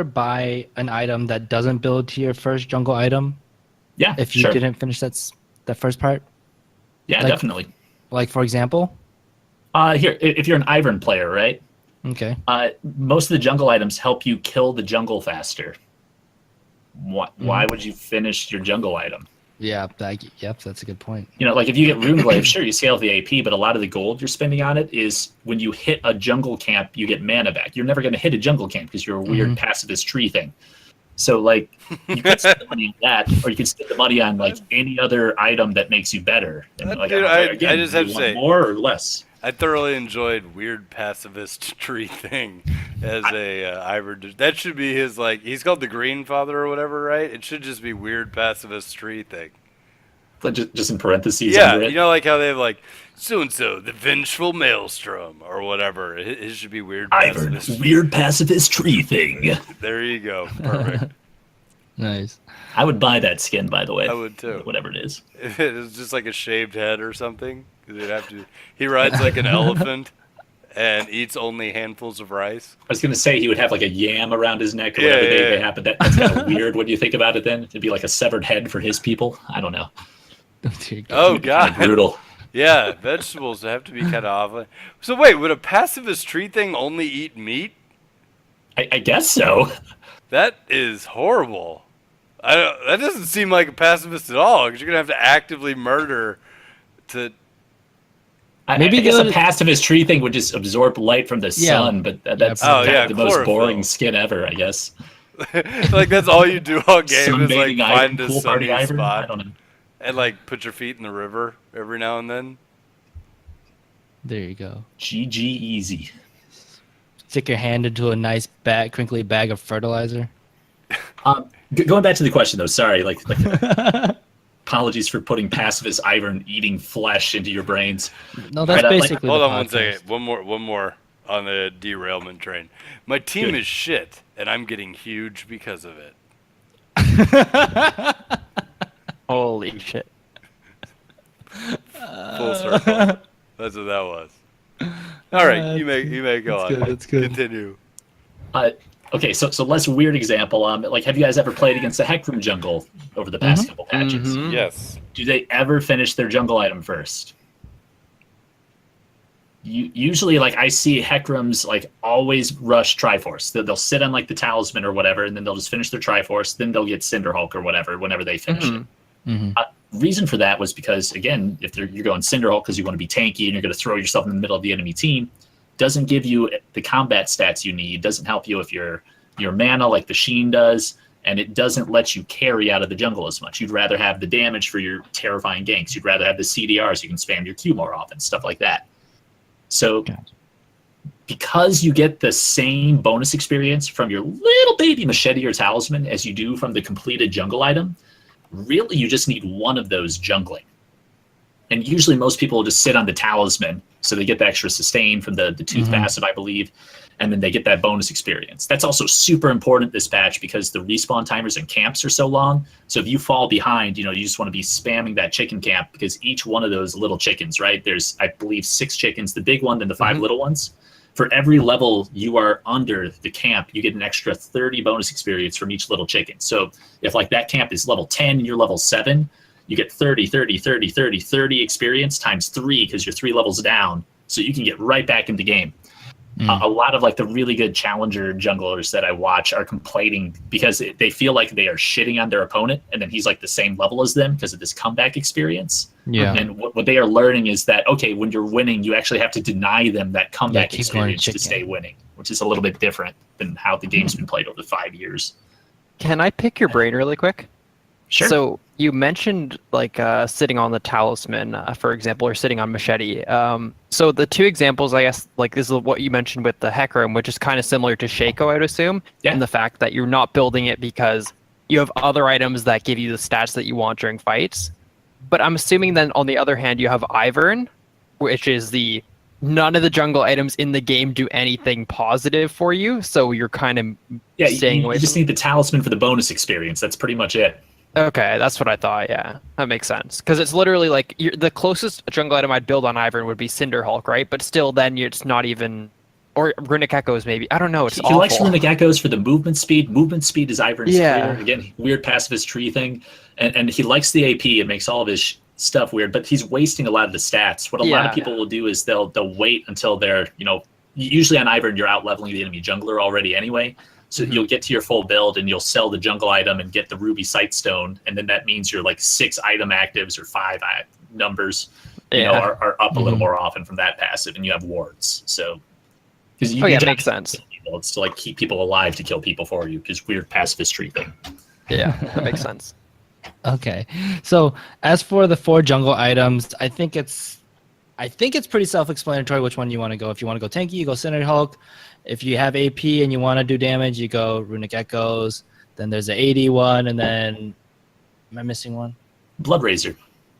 buy an item that doesn't build to your first jungle item? Yeah, if you didn't finish that first part? Yeah, definitely. Like, for example? Here, if you're an Ivern player, right? Okay. Most of the jungle items help you kill the jungle faster. Why would you finish your jungle item? Yeah, that's a good point. Like if you get Rune Glaive, sure, you scale the AP, but a lot of the gold you're spending on it is when you hit a jungle camp, you get mana back. You're never going to hit a jungle camp because you're a weird pacifist tree thing. So, like, you could spend the money on that, or you could spend the money on, like, any other item that makes you better. And, like, dude, I just have to say, more or less? I thoroughly enjoyed weird pacifist tree thing as Ivor. That should be his, like, he's called the Green Father or whatever, right? It should just be weird pacifist tree thing. Just in parentheses. Yeah, under it. like how they have, like, so-and-so, the Vengeful Maelstrom, or whatever. It should be weird pacifist. Weird pacifist tree thing. There you go. Perfect. Nice. I would buy that skin, by the way. I would, too. Whatever it is. If it was just like a shaved head or something. He rides like an elephant and eats only handfuls of rice. I was going to say he would have like a yam around his neck or whatever they happen. That's kind of weird when you think about it then. It'd be like a severed head for his people. I don't know. Oh, God. Brutal. Yeah, vegetables have to be kind of off. So wait, would a pacifist tree thing only eat meat? I guess so. That is horrible. That doesn't seem like a pacifist at all, because you're going to have to actively murder to... Maybe I guess a pacifist tree thing would just absorb light from the sun, but that's the most boring skin ever, I guess. Like, that's all you do all game is, like, find a cool sunny I spot. don't know. And, like, put your feet in the river every now and then. There you go. GG easy. Stick your hand into a nice crinkly bag of fertilizer. Going back to the question, though, sorry. Like Apologies for putting pacifist Ivern eating flesh into your brains. No, that's Right, basically Hold the on one podcast. second. One more on the derailment train. My team Good. is shit, and I'm getting huge because of it. Holy shit. Full circle. That's what that was. All right, you may go on. That's good. Continue. Okay, so less weird example. Like, have you guys ever played against a Hecarim jungle over the past couple patches? Mhm. Yes. Do they ever finish their jungle item first? Usually, like, I see Hecarims like always rush Triforce. They'll sit on like the talisman or whatever, and then they'll just finish their Triforce. Then they'll get Cinderhulk or whatever whenever they finish it. Reason for that was because, again, if you're going Cinderhulk because you want to be tanky and you're going to throw yourself in the middle of the enemy team, doesn't give you the combat stats you need. Doesn't help you if your mana like the Sheen does, and it doesn't let you carry out of the jungle as much. You'd rather have the damage for your terrifying ganks. You'd rather have the CDR so you can spam your Q more often, stuff like that. So because you get the same bonus experience from your little baby machete or talisman as you do from the completed jungle item, really you just need one of those jungling. And usually most people will just sit on the talisman, so they get the extra sustain from the tooth passive, I believe, and then they get that bonus experience. That's also super important this patch because the respawn timers in camps are so long. So if you fall behind, you just want to be spamming that chicken camp because each one of those little chickens, right? There's, I believe, 6 chickens, the big one, then the 5 little ones. For every level you are under the camp, you get an extra 30 bonus experience from each little chicken. So if like that camp is level 10 and you're level 7, you get 30 experience times 3 because you're 3 levels down. So you can get right back into game. A lot of like the really good challenger junglers that I watch are complaining because they feel like they are shitting on their opponent, and then he's like the same level as them because of this comeback experience. Yeah. And what they are learning is that, okay, when you're winning, you actually have to deny them that comeback keep going experience to chicken. stay winning, which is a little bit different than how the game's been played over 5 years. Can I pick your brain really quick? Sure. So you mentioned like sitting on the talisman, for example, or sitting on machete. So the 2 examples, I guess, like this is what you mentioned with the Hecarim, which is kind of similar to Shaco, I would assume, and the fact that you're not building it because you have other items that give you the stats that you want during fights. But I'm assuming then on the other hand, you have Ivern, which is none of the jungle items in the game do anything positive for you, so you're kind of staying away. You just need the talisman for the bonus experience. That's pretty much it. Okay, that's what I thought. Yeah, that makes sense. Because it's literally like the closest jungle item I'd build on Ivern would be Cinderhulk, right? But still, then it's not even, or Runic Echoes maybe. I don't know. It's He awful. likes Runic Echoes for the movement speed. Movement speed is Ivern's Yeah. clear. Again, weird pacifist tree thing, and he likes the AP. It makes all of his stuff weird, but he's wasting a lot of the stats. What a lot of people will do is they'll wait until they're usually on Ivern you're out leveling the enemy jungler already anyway. So you'll get to your full build and you'll sell the jungle item and get the ruby sightstone, and then that means you're like 6 item actives or 5 numbers are up a little more often from that passive, and you have wards. So because it makes sense. It's to like keep people alive to kill people for you, because weird pacifist tree thing. Yeah, that makes sense. Okay. So as for the 4 jungle items, I think it's pretty self-explanatory which one you want to go. If you want to go tanky, you go Cinderhulk. If you have AP and you want to do damage, you go Runic Echoes. Then there's the 80 one, and then am I missing one? Blood Razor.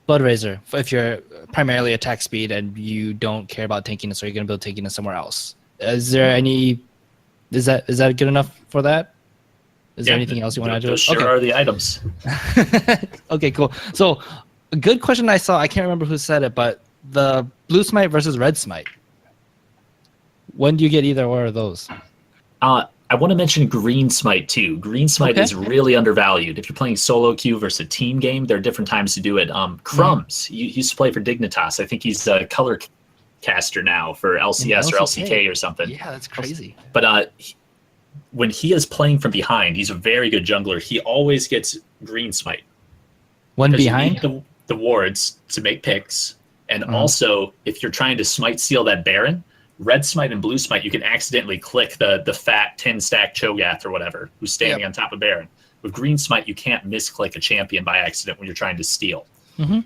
Blood Razor. If you're primarily attack speed and you don't care about tankiness, or you're gonna build tankiness somewhere else. Is there any? Is that good enough for that? Is there anything else you want to add to it? Those sure are the items. Okay, cool. So a good question I saw. I can't remember who said it, but the blue smite versus red smite. When do you get either or of those? I want to mention Green Smite too. Green Smite is really undervalued. If you're playing solo queue versus a team game, there are different times to do it. Crumbs, he used to play for Dignitas. I think he's a color caster now for LCS or LCK or something. Yeah, that's crazy. But when he is playing from behind, he's a very good jungler. He always gets Green Smite. One 'Cause behind? you need the wards to make picks. And also, if you're trying to smite seal that Baron, red smite and blue smite, you can accidentally click the fat 10-stack Cho'Gath or whatever who's standing on top of Baron. With green smite, you can't misclick a champion by accident when you're trying to steal.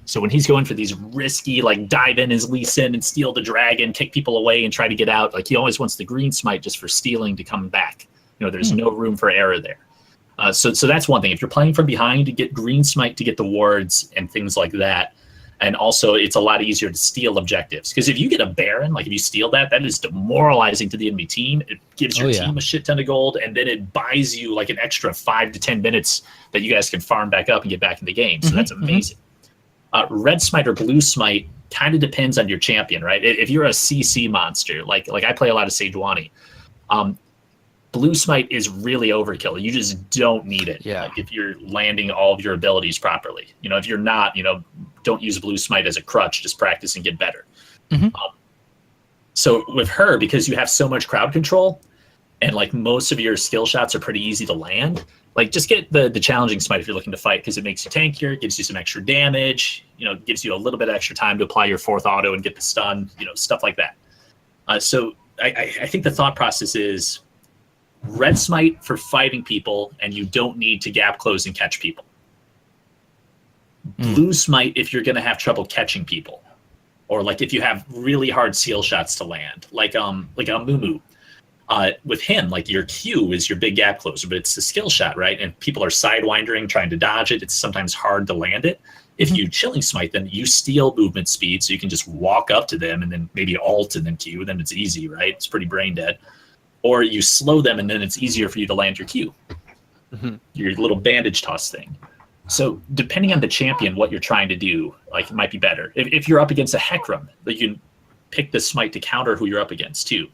So when he's going for these risky, like dive in as Lee Sin and steal the dragon, kick people away and try to get out, like he always wants the green smite just for stealing to come back. There's no room for error there. So that's one thing. If you're playing from behind, to get green smite to get the wards and things like that. And also, it's a lot easier to steal objectives. Because if you get a Baron, like if you steal that, that is demoralizing to the enemy team. It gives your team a shit ton of gold, and then it buys you like an extra 5 to 10 minutes that you guys can farm back up and get back in the game. So that's amazing. Red smite or blue smite kind of depends on your champion, right? If you're a CC monster, like I play a lot of Sejuani, blue smite is really overkill. You just don't need it. Yeah. Like if you're landing all of your abilities properly. If you're not, don't use blue smite as a crutch. Just practice and get better. So with her, because you have so much crowd control, and like most of your skill shots are pretty easy to land, like just get the challenging smite if you're looking to fight, because it makes you tankier, gives you some extra damage, gives you a little bit of extra time to apply your 4th auto and get the stun, stuff like that. So I think the thought process is red smite for fighting people, and you don't need to gap close and catch people. Blue smite if you're going to have trouble catching people, or like if you have really hard seal shots to land, like a Mumu. With him, like your Q is your big gap closer, but it's the skill shot, right? And people are sidewindering, trying to dodge it. It's sometimes hard to land it. If you chilling smite, then you steal movement speed, so you can just walk up to them and then maybe alt and then Q. Then it's easy, right? It's pretty brain dead. Or you slow them, and then it's easier for you to land your Q. Your little bandage toss thing. So depending on the champion, what you're trying to do, like it might be better. If you're up against a Hecarim, like you can pick the smite to counter who you're up against too.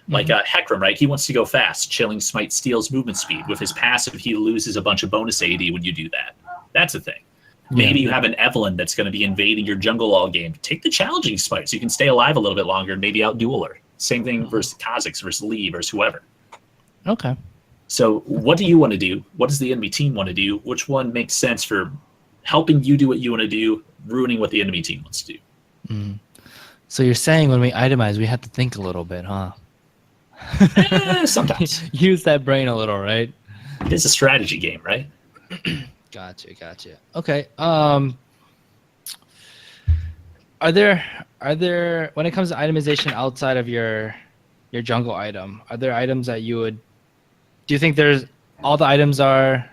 Like Hecarim, right? He wants to go fast. Chilling smite steals movement speed. With his passive, he loses a bunch of bonus AD when you do that. That's a thing. Maybe you have an Evelyn that's going to be invading your jungle all game. Take the challenging smite so you can stay alive a little bit longer and maybe out-duel her. Same thing versus Kha'Zix versus Lee versus whoever. Okay. So what do you want to do? What does the enemy team want to do? Which one makes sense for helping you do what you want to do, ruining what the enemy team wants to do? So you're saying when we itemize, we have to think a little bit, huh? Sometimes. Use that brain a little, right? It's a strategy game, right? Gotcha. Okay. Are there when it comes to itemization outside of your jungle item, are there items that do you think there's all the items are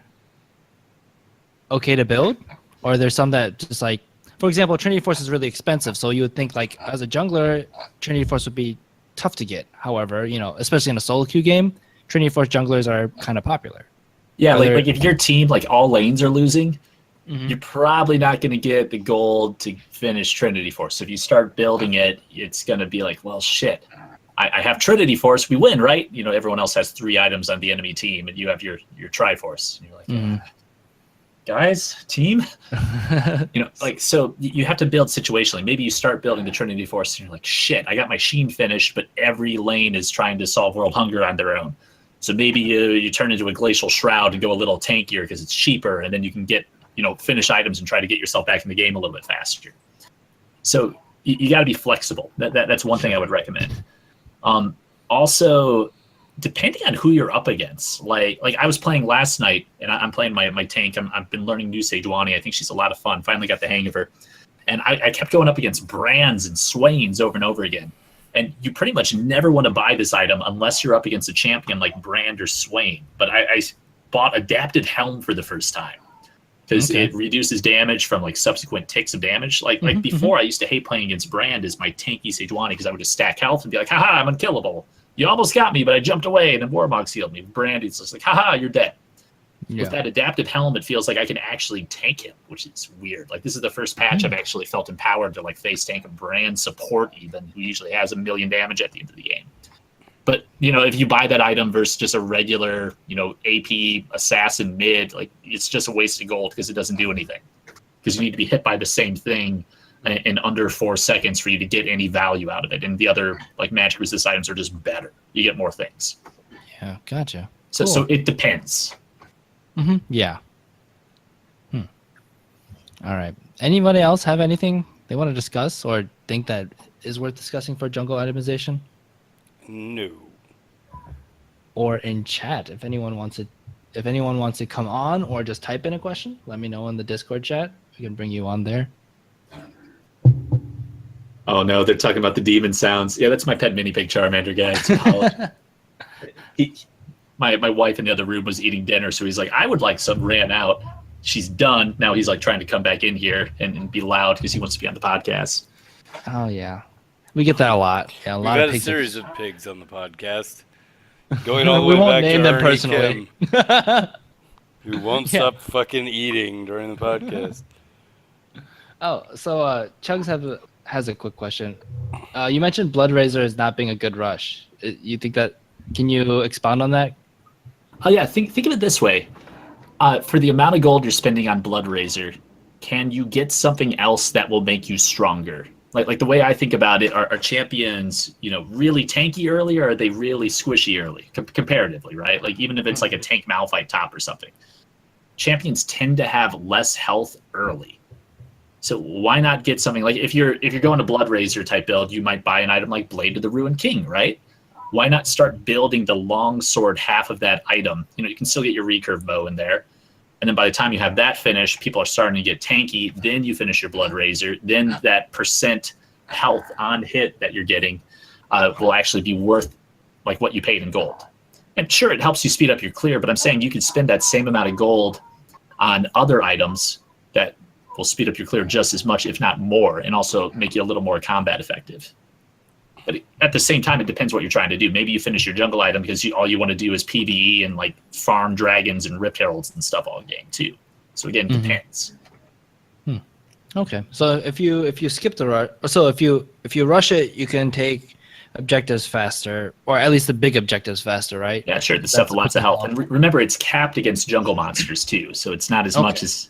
okay to build, or are there some that just like, for example, Trinity Force is really expensive, so you would think like as a jungler, Trinity Force would be tough to get. However, especially in a solo queue game, Trinity Force junglers are kind of popular. Yeah, like if your team, like all lanes are losing, you're probably not going to get the gold to finish Trinity Force. So if you start building it, it's going to be like, well, shit, I have Trinity Force, we win, right? Everyone else has 3 items on the enemy team, and you have your Triforce. And you're like, guys, team, so you have to build situationally. Maybe you start building the Trinity Force, and you're like, shit, I got my Sheen finished, but every lane is trying to solve world hunger on their own. So maybe you turn into a Glacial Shroud and go a little tankier because it's cheaper, and then you can get, finish items and try to get yourself back in the game a little bit faster. So you got to be flexible. That's one thing I would recommend. Also, depending on who you're up against, like I was playing last night, and I'm playing my tank. I've been learning new Sejuani. I think she's a lot of fun. Finally got the hang of her. And I kept going up against Brands and Swains over and over again. And you pretty much never want to buy this item unless you're up against a champion like Brand or Swain. But I bought Adapted Helm for the first time because it reduces damage from like subsequent ticks of damage. Like before, I used to hate playing against Brand as my tanky Sejuani because I would just stack health and be like, haha, I'm unkillable. You almost got me, but I jumped away, and then Warmog's healed me. Brand is just like, haha, you're dead. Yeah. With that Adapted Helm, it feels like I can actually tank him, which is weird. Like, this is the first patch I've actually felt empowered to like face tank a Brand support even, who usually has 1 million damage at the end of the game. But, if you buy that item versus just a regular, AP assassin mid, like, it's just a waste of gold because it doesn't do anything. Because you need to be hit by the same thing in under 4 seconds for you to get any value out of it. And the other, like, magic resist items are just better. You get more things. Yeah, gotcha. So it depends. Yeah. All right. Anybody else have anything they want to discuss or think that is worth discussing for jungle itemization? No. Or in chat, if anyone wants to come on or just type in a question, let me know in the Discord chat. We can bring you on there. Oh no, they're talking about the demon sounds. Yeah, that's my pet mini pig Charmander guy. It's my wife in the other room was eating dinner, so he's like, I would like some, ran out. She's done. Now he's like trying to come back in here and be loud because he wants to be on the podcast. Oh yeah, we get that a lot. Yeah, a We've lot had of a pigs. series of pigs on the podcast. Going all the We way won't back name to them Ernie personally. Kim, who won't Yeah. stop fucking eating during the podcast. Oh, so Chugs has a quick question. You mentioned Blood Razor as not being a good rush. You think that? Can you expound on that? Oh yeah, think of it this way. For the amount of gold you're spending on Blood Razor, can you get something else that will make you stronger? Like the way I think about it, are champions, really tanky early, or are they really squishy early, comparatively, right? Like even if it's like a tank Malphite top or something, champions tend to have less health early. So why not get something like if you're going to Blood Razor type build, you might buy an item like Blade of the Ruined King, right? Why not start building the long sword half of that item? You can still get your recurve bow in there. And then by the time you have that finished, people are starting to get tanky. Then you finish your Blood Razor. Then that percent health on hit that you're getting will actually be worth like what you paid in gold. And sure, it helps you speed up your clear, but I'm saying you could spend that same amount of gold on other items that will speed up your clear just as much, if not more, and also make you a little more combat effective. But at the same time, it depends what you're trying to do. Maybe you finish your jungle item because all you want to do is PvE and like farm dragons and Rift Heralds and stuff all game too. So again, it depends. Okay, so if you skip the rush, so if you rush it, you can take objectives faster, or at least the big objectives faster, right? Yeah, sure. The stuff with lots of health. And remember, it's capped against jungle monsters too, so it's not as much as.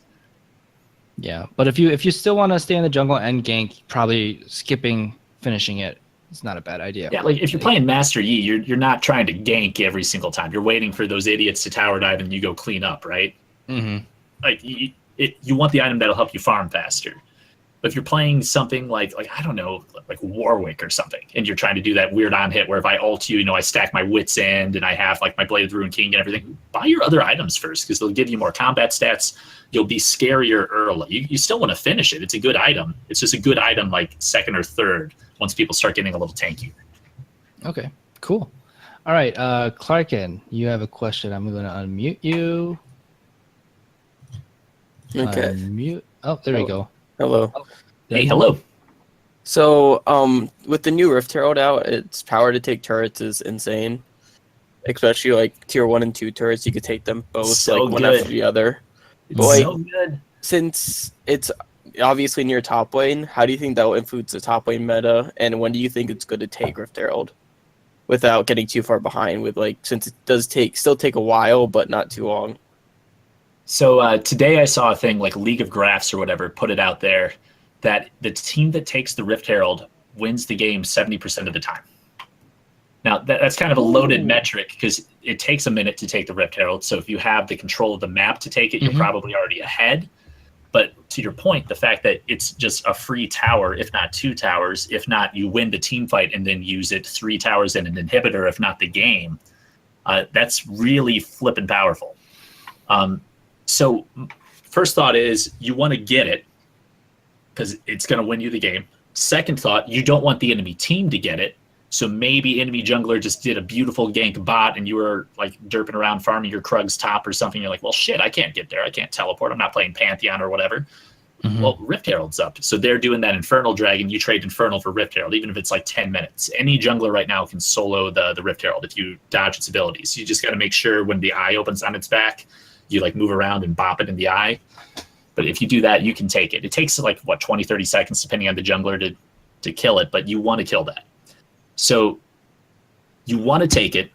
Yeah, but if you still want to stay in the jungle and gank, probably skipping finishing it is not a bad idea. Yeah, like if you're playing Master Yi, you're not trying to gank every single time. You're waiting for those idiots to tower dive and you go clean up, right? Mm-hmm. Like you want the item that'll help you farm faster. But if you're playing something like I don't know, like Warwick or something, and you're trying to do that weird on hit where if I ult you, I stack my Wit's End and I have like my Blade of the Ruined King and everything, buy your other items first because they'll give you more combat stats. You'll be scarier early. You still want to finish it. It's a good item. It's just a good item like second or third once people start getting a little tankier. Okay, cool. All right, Clarkin, you have a question. I'm going to unmute you. Okay. Unmute. Oh, there we go. Hello. Hey, hello. So, with the new Rift Herald out, its power to take turrets is insane. Especially like tier 1 and 2 turrets, you could take them both So one good. after the other. It's Boy. so good. Since it's obviously near top lane, how do you think that will influence the top lane meta? And when do you think it's good to take Rift Herald without getting too far behind? With since it does still take a while, but not too long. So today I saw a thing like League of Graphs or whatever put it out there that the team that takes the Rift Herald wins the game 70% of the time. Now, that's kind of a loaded metric because it takes a minute to take the Rift Herald. So if you have the control of the map to take it, you're probably already ahead. But to your point, the fact that it's just a free tower, if not 2 towers, if not you win the team fight and then use it 3 towers and an inhibitor, if not the game, that's really flippin' powerful. So first thought is you want to get it because it's going to win you the game. Second thought, you don't want the enemy team to get it. So maybe enemy jungler just did a beautiful gank bot and you were like derping around farming your Krug's top or something. You're like, well, shit, I can't get there. I can't teleport. I'm not playing Pantheon or whatever. Well, Rift Herald's up. So they're doing that Infernal Dragon. You trade Infernal for Rift Herald, even if it's like 10 minutes. Any jungler right now can solo the Rift Herald if you dodge its abilities. You just got to make sure when the eye opens on its back, you like move around and bop it in the eye. But if you do that, you can take it. It takes like 20, 30 seconds depending on the jungler to kill it, but you want to kill that. So you want to take it.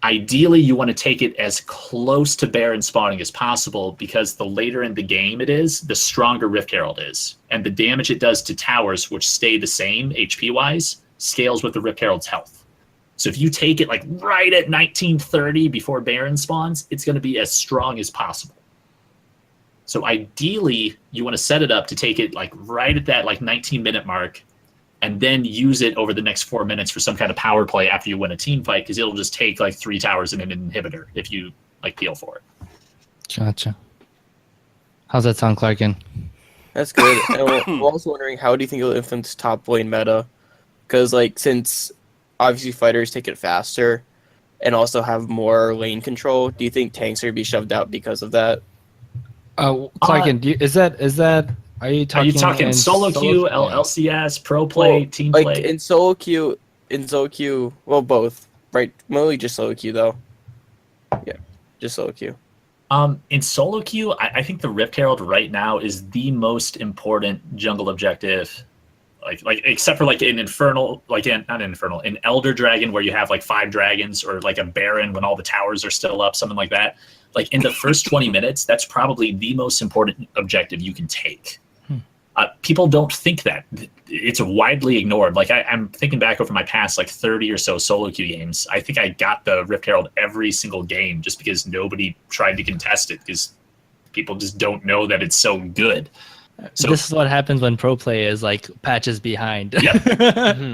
Ideally, you want to take it as close to Baron spawning as possible because the later in the game it is, the stronger Rift Herald is. And the damage it does to towers, which stay the same HP-wise, scales with the Rift Herald's health. So if you take it like right at 1930 before Baron spawns, it's going to be as strong as possible. So ideally, you want to set it up to take it like right at that like 19-minute mark and then use it over the next 4 minutes for some kind of power play after you win a team fight because it'll just take like 3 towers and an inhibitor if you like peel for it. Gotcha. How's that sound, Clarkin? That's good. And I'm also wondering, how do you think it'll influence top lane meta? Because since obviously fighters take it faster, and also have more lane control. Do you think tanks are gonna be shoved out because of that? Clarkin, are you Are you talking talking in solo queue, Yeah. LCS, pro play, Well, team like play? in solo queue, well, both, right? Mainly just solo queue though. Yeah, just solo queue. In solo queue, I think the Rift Herald right now is the most important jungle objective. Like except for like in Infernal, like in not in Infernal, in Elder Dragon where you have like 5 dragons, or like a Baron when all the towers are still up, something like that. Like in the first 20 minutes, that's probably the most important objective you can take. People don't think that. It's widely ignored. Like I'm thinking back over my past like 30 or so solo queue games. I think I got the Rift Herald every single game just because nobody tried to contest it, because people just don't know that it's so good. So This is what happens when pro play is like patches behind. yeah,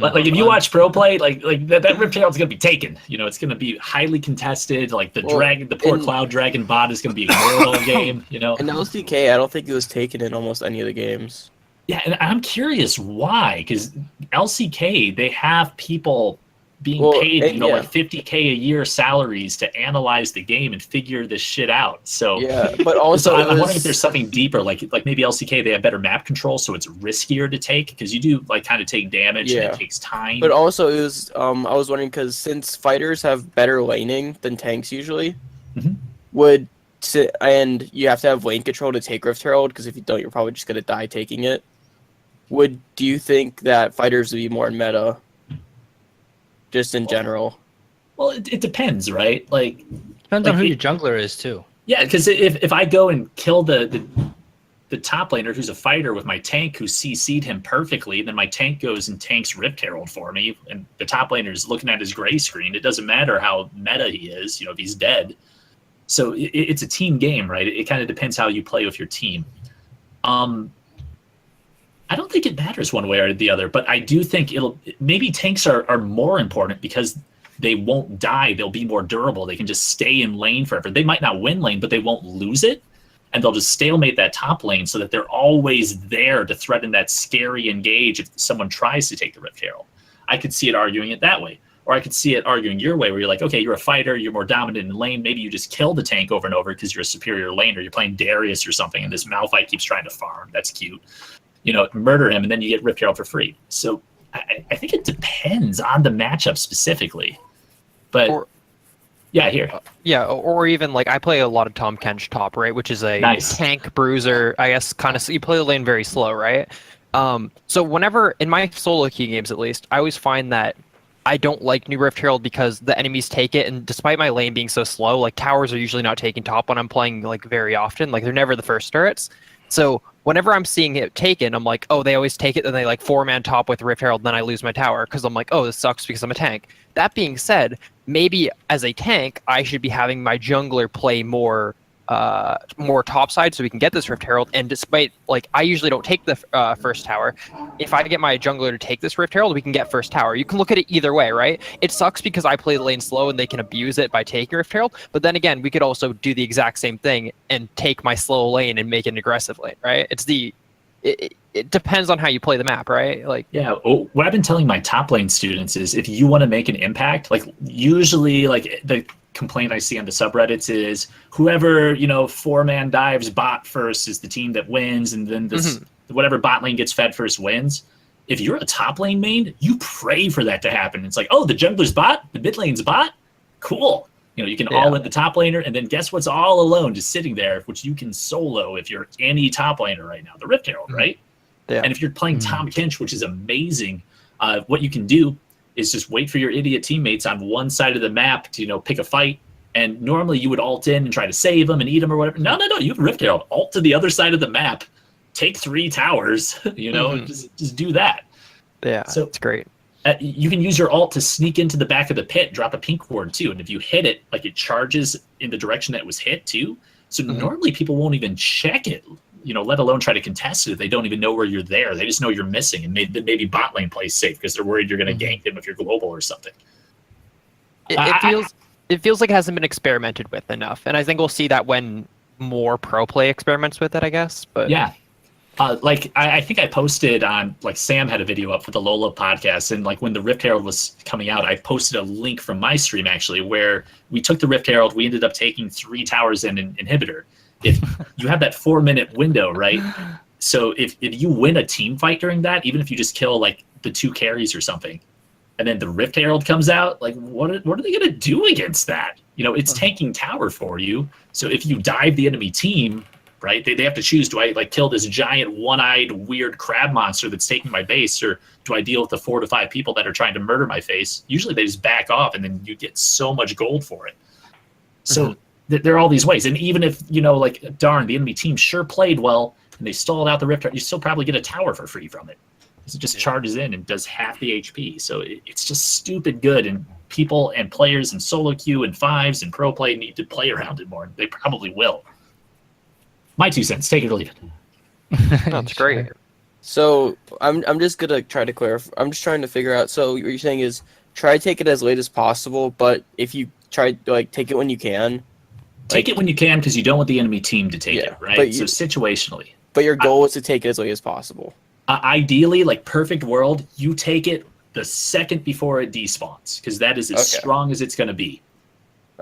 like if you watch pro play, like that Rift Herald's gonna be taken. You know, it's gonna be highly contested. Like the poor Cloud Dragon bot is gonna be ignored all game. You know, And LCK, I don't think it was taken in almost any of the games. yeah, and I'm curious why, because LCK, they have people being paid, like 50K a year salaries to analyze the game and figure this shit out. So yeah, but also I'm wondering if there's something deeper, like maybe LCK, they have better map control, so it's riskier to take, because you do like kind of take damage and it takes time. But also it was I was wondering, because since fighters have better laning than tanks usually, and you have to have lane control to take Rift Herald, because if you don't, you're probably just gonna die taking it. Do you think that fighters would be more meta? Just in general. Well, it depends, right? Like Depends on who your jungler is too. Yeah, because if I go and kill the top laner who's a fighter with my tank who CC'd him perfectly, then my tank goes and tanks Rift Herald for me, and the top laner is looking at his gray screen. It doesn't matter how meta he is, if he's dead. So it's a team game, right? It kind of depends how you play with your team. I don't think it matters one way or the other, but I do think maybe tanks are more important because they won't die. They'll be more durable. They can just stay in lane forever. They might not win lane, but they won't lose it, and they'll just stalemate that top lane so that they're always there to threaten that scary engage if someone tries to take the Rift Herald. I could see it arguing it that way, or I could see it arguing your way, where you're like, okay, you're a fighter, you're more dominant in lane. Maybe you just kill the tank over and over because you're a superior laner. You're playing Darius or something, and this Malphite keeps trying to farm. That's cute. Murder him, and then you get Rift Herald for free. So I think it depends on the matchup specifically. But or even like I play a lot of Tahm Kench top, right, which is a tank bruiser. I guess kind of you play the lane very slow, right? So whenever in my solo queue games, at least, I always find that I don't like new Rift Herald because the enemies take it, and despite my lane being so slow, like towers are usually not taking top when I'm playing like very often. Like they're never the first turrets. So whenever I'm seeing it taken, I'm like, oh, they always take it, then they like 4-man top with Rift Herald, then I lose my tower because I'm like, oh, this sucks because I'm a tank. That being said, maybe as a tank, I should be having my jungler play more topside so we can get this Rift Herald. And despite, like, I usually don't take the first tower. If I get my jungler to take this Rift Herald, we can get first tower. You can look at it either way, right? It sucks because I play the lane slow and they can abuse it by taking Rift Herald. But then again, we could also do the exact same thing and take my slow lane and make it an aggressive lane, right? It depends on how you play the map, right? Like, yeah, what I've been telling my top lane students is if you want to make an impact, like usually like the complaint I see on the subreddits is whoever 4-man dives bot first is the team that wins, and then whatever bot lane gets fed first wins. If you're a top lane main, you pray for that to happen. It's like, oh, the jungler's bot, the mid lane's bot, cool. You can all in the top laner, and then guess what's all alone, just sitting there, which you can solo if you're any top laner right now, the Rift Herald, right? Yeah. And if you're playing Tahm Kench, which is amazing, what you can do is just wait for your idiot teammates on one side of the map to pick a fight. And normally you would ult in and try to save them and eat them or whatever. No, you have Rift Herald. Ult to the other side of the map, take 3 towers. Just do that. Yeah, so it's great. You can use your ult to sneak into the back of the pit, drop a pink ward too, and if you hit it, like it charges in the direction that it was hit too. So normally people won't even check it, let alone try to contest it if they don't even know where you're there. They just know you're missing, and maybe bot lane plays safe because they're worried you're going to gank them if you're global or something. It feels like it hasn't been experimented with enough, and I think we'll see that when more pro play experiments with it, I guess. But yeah, I think I posted on, like, Sam had a video up for the Lola podcast, and like when the Rift Herald was coming out, I posted a link from my stream actually where we took the Rift Herald, we ended up taking 3 towers and an inhibitor. If you have that 4-minute window, right? So if you win a team fight during that, even if you just kill like the 2 carries or something, and then the Rift Herald comes out, like what are they gonna do against that? You know, it's tanking tower for you. So if you dive the enemy team, right? They have to choose, do I like kill this giant one-eyed weird crab monster that's taking my base, or do I deal with the 4 to 5 people that are trying to murder my face? Usually they just back off, and then you get so much gold for it. So there are all these ways. And even if, you know, like, darn, the enemy team sure played well, and they stalled out the Rift, you still probably get a tower for free from it. Because it just charges in and does half the HP. So it's just stupid good, and people and players in solo queue and fives and pro play need to play around it more. They probably will. My 2 cents. Take it or leave it. That's great. So I'm just gonna try to clarify. I'm just trying to figure out. So what you're saying is try to take it as late as possible, but if you try like take it when you can. Take it when you can, because you don't want the enemy team to take it, right? So situationally. But your goal is to take it as late as possible. Ideally, like perfect world, you take it the second before it despawns, because that is as strong as it's going to be.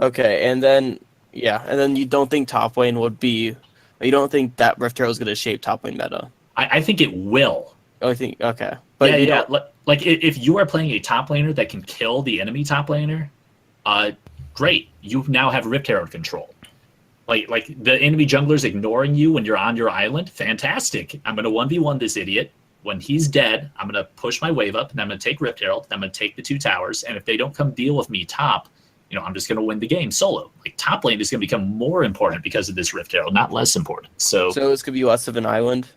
Okay, and then you don't think top lane would be. You don't think that Rift Herald is going to shape top lane meta? I think it will. I think okay, but yeah. Like if you are playing a top laner that can kill the enemy top laner, great. You now have Rift Herald control. Like the enemy jungler's ignoring you when you're on your island. Fantastic. I'm going to 1v1 this idiot. When he's dead, I'm going to push my wave up, and I'm going to take Rift Herald. And I'm going to take the 2 towers. And if they don't come deal with me top, you know, I'm just going to win the game solo. Like top lane is going to become more important because of this Rift Herald, not less important. So it's going to be less of an island?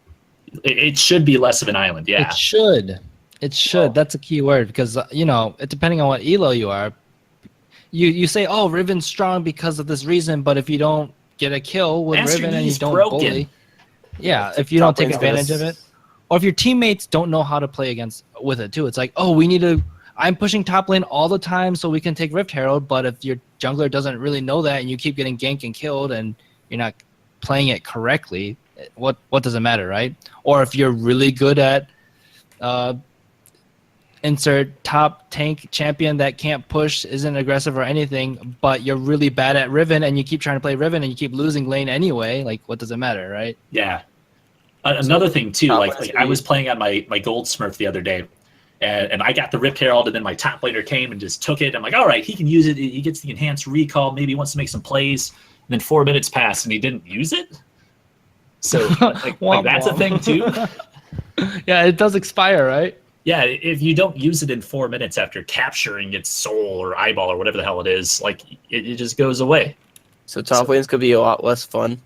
It should be less of an island, yeah. It should. Well, that's a key word, because, you know, depending on what elo you are, you say, oh, Riven's strong because of this reason, but if you don't get a kill with Riven and you don't bully, if you don't take advantage of it, or if your teammates don't know how to play with it too, it's like, oh, I'm pushing top lane all the time so we can take Rift Herald, but if your jungler doesn't really know that and you keep getting ganked and killed and you're not playing it correctly, what does it matter, right? Or if you're really good at insert top tank champion that can't push, isn't aggressive or anything, but you're really bad at Riven and you keep trying to play Riven and you keep losing lane anyway, like what does it matter, right? Yeah. Another thing too, like I was playing on my gold Smurf the other day, and I got the Rift Herald, and then my top laner came and just took it. I'm like, all right, he can use it. He gets the enhanced recall. Maybe he wants to make some plays. And then 4 minutes passed, and he didn't use it. So like that's a thing too. Yeah, it does expire, right? Yeah, if you don't use it in 4 minutes after capturing its soul or eyeball or whatever the hell it is, like it just goes away. So top lanes could be a lot less fun.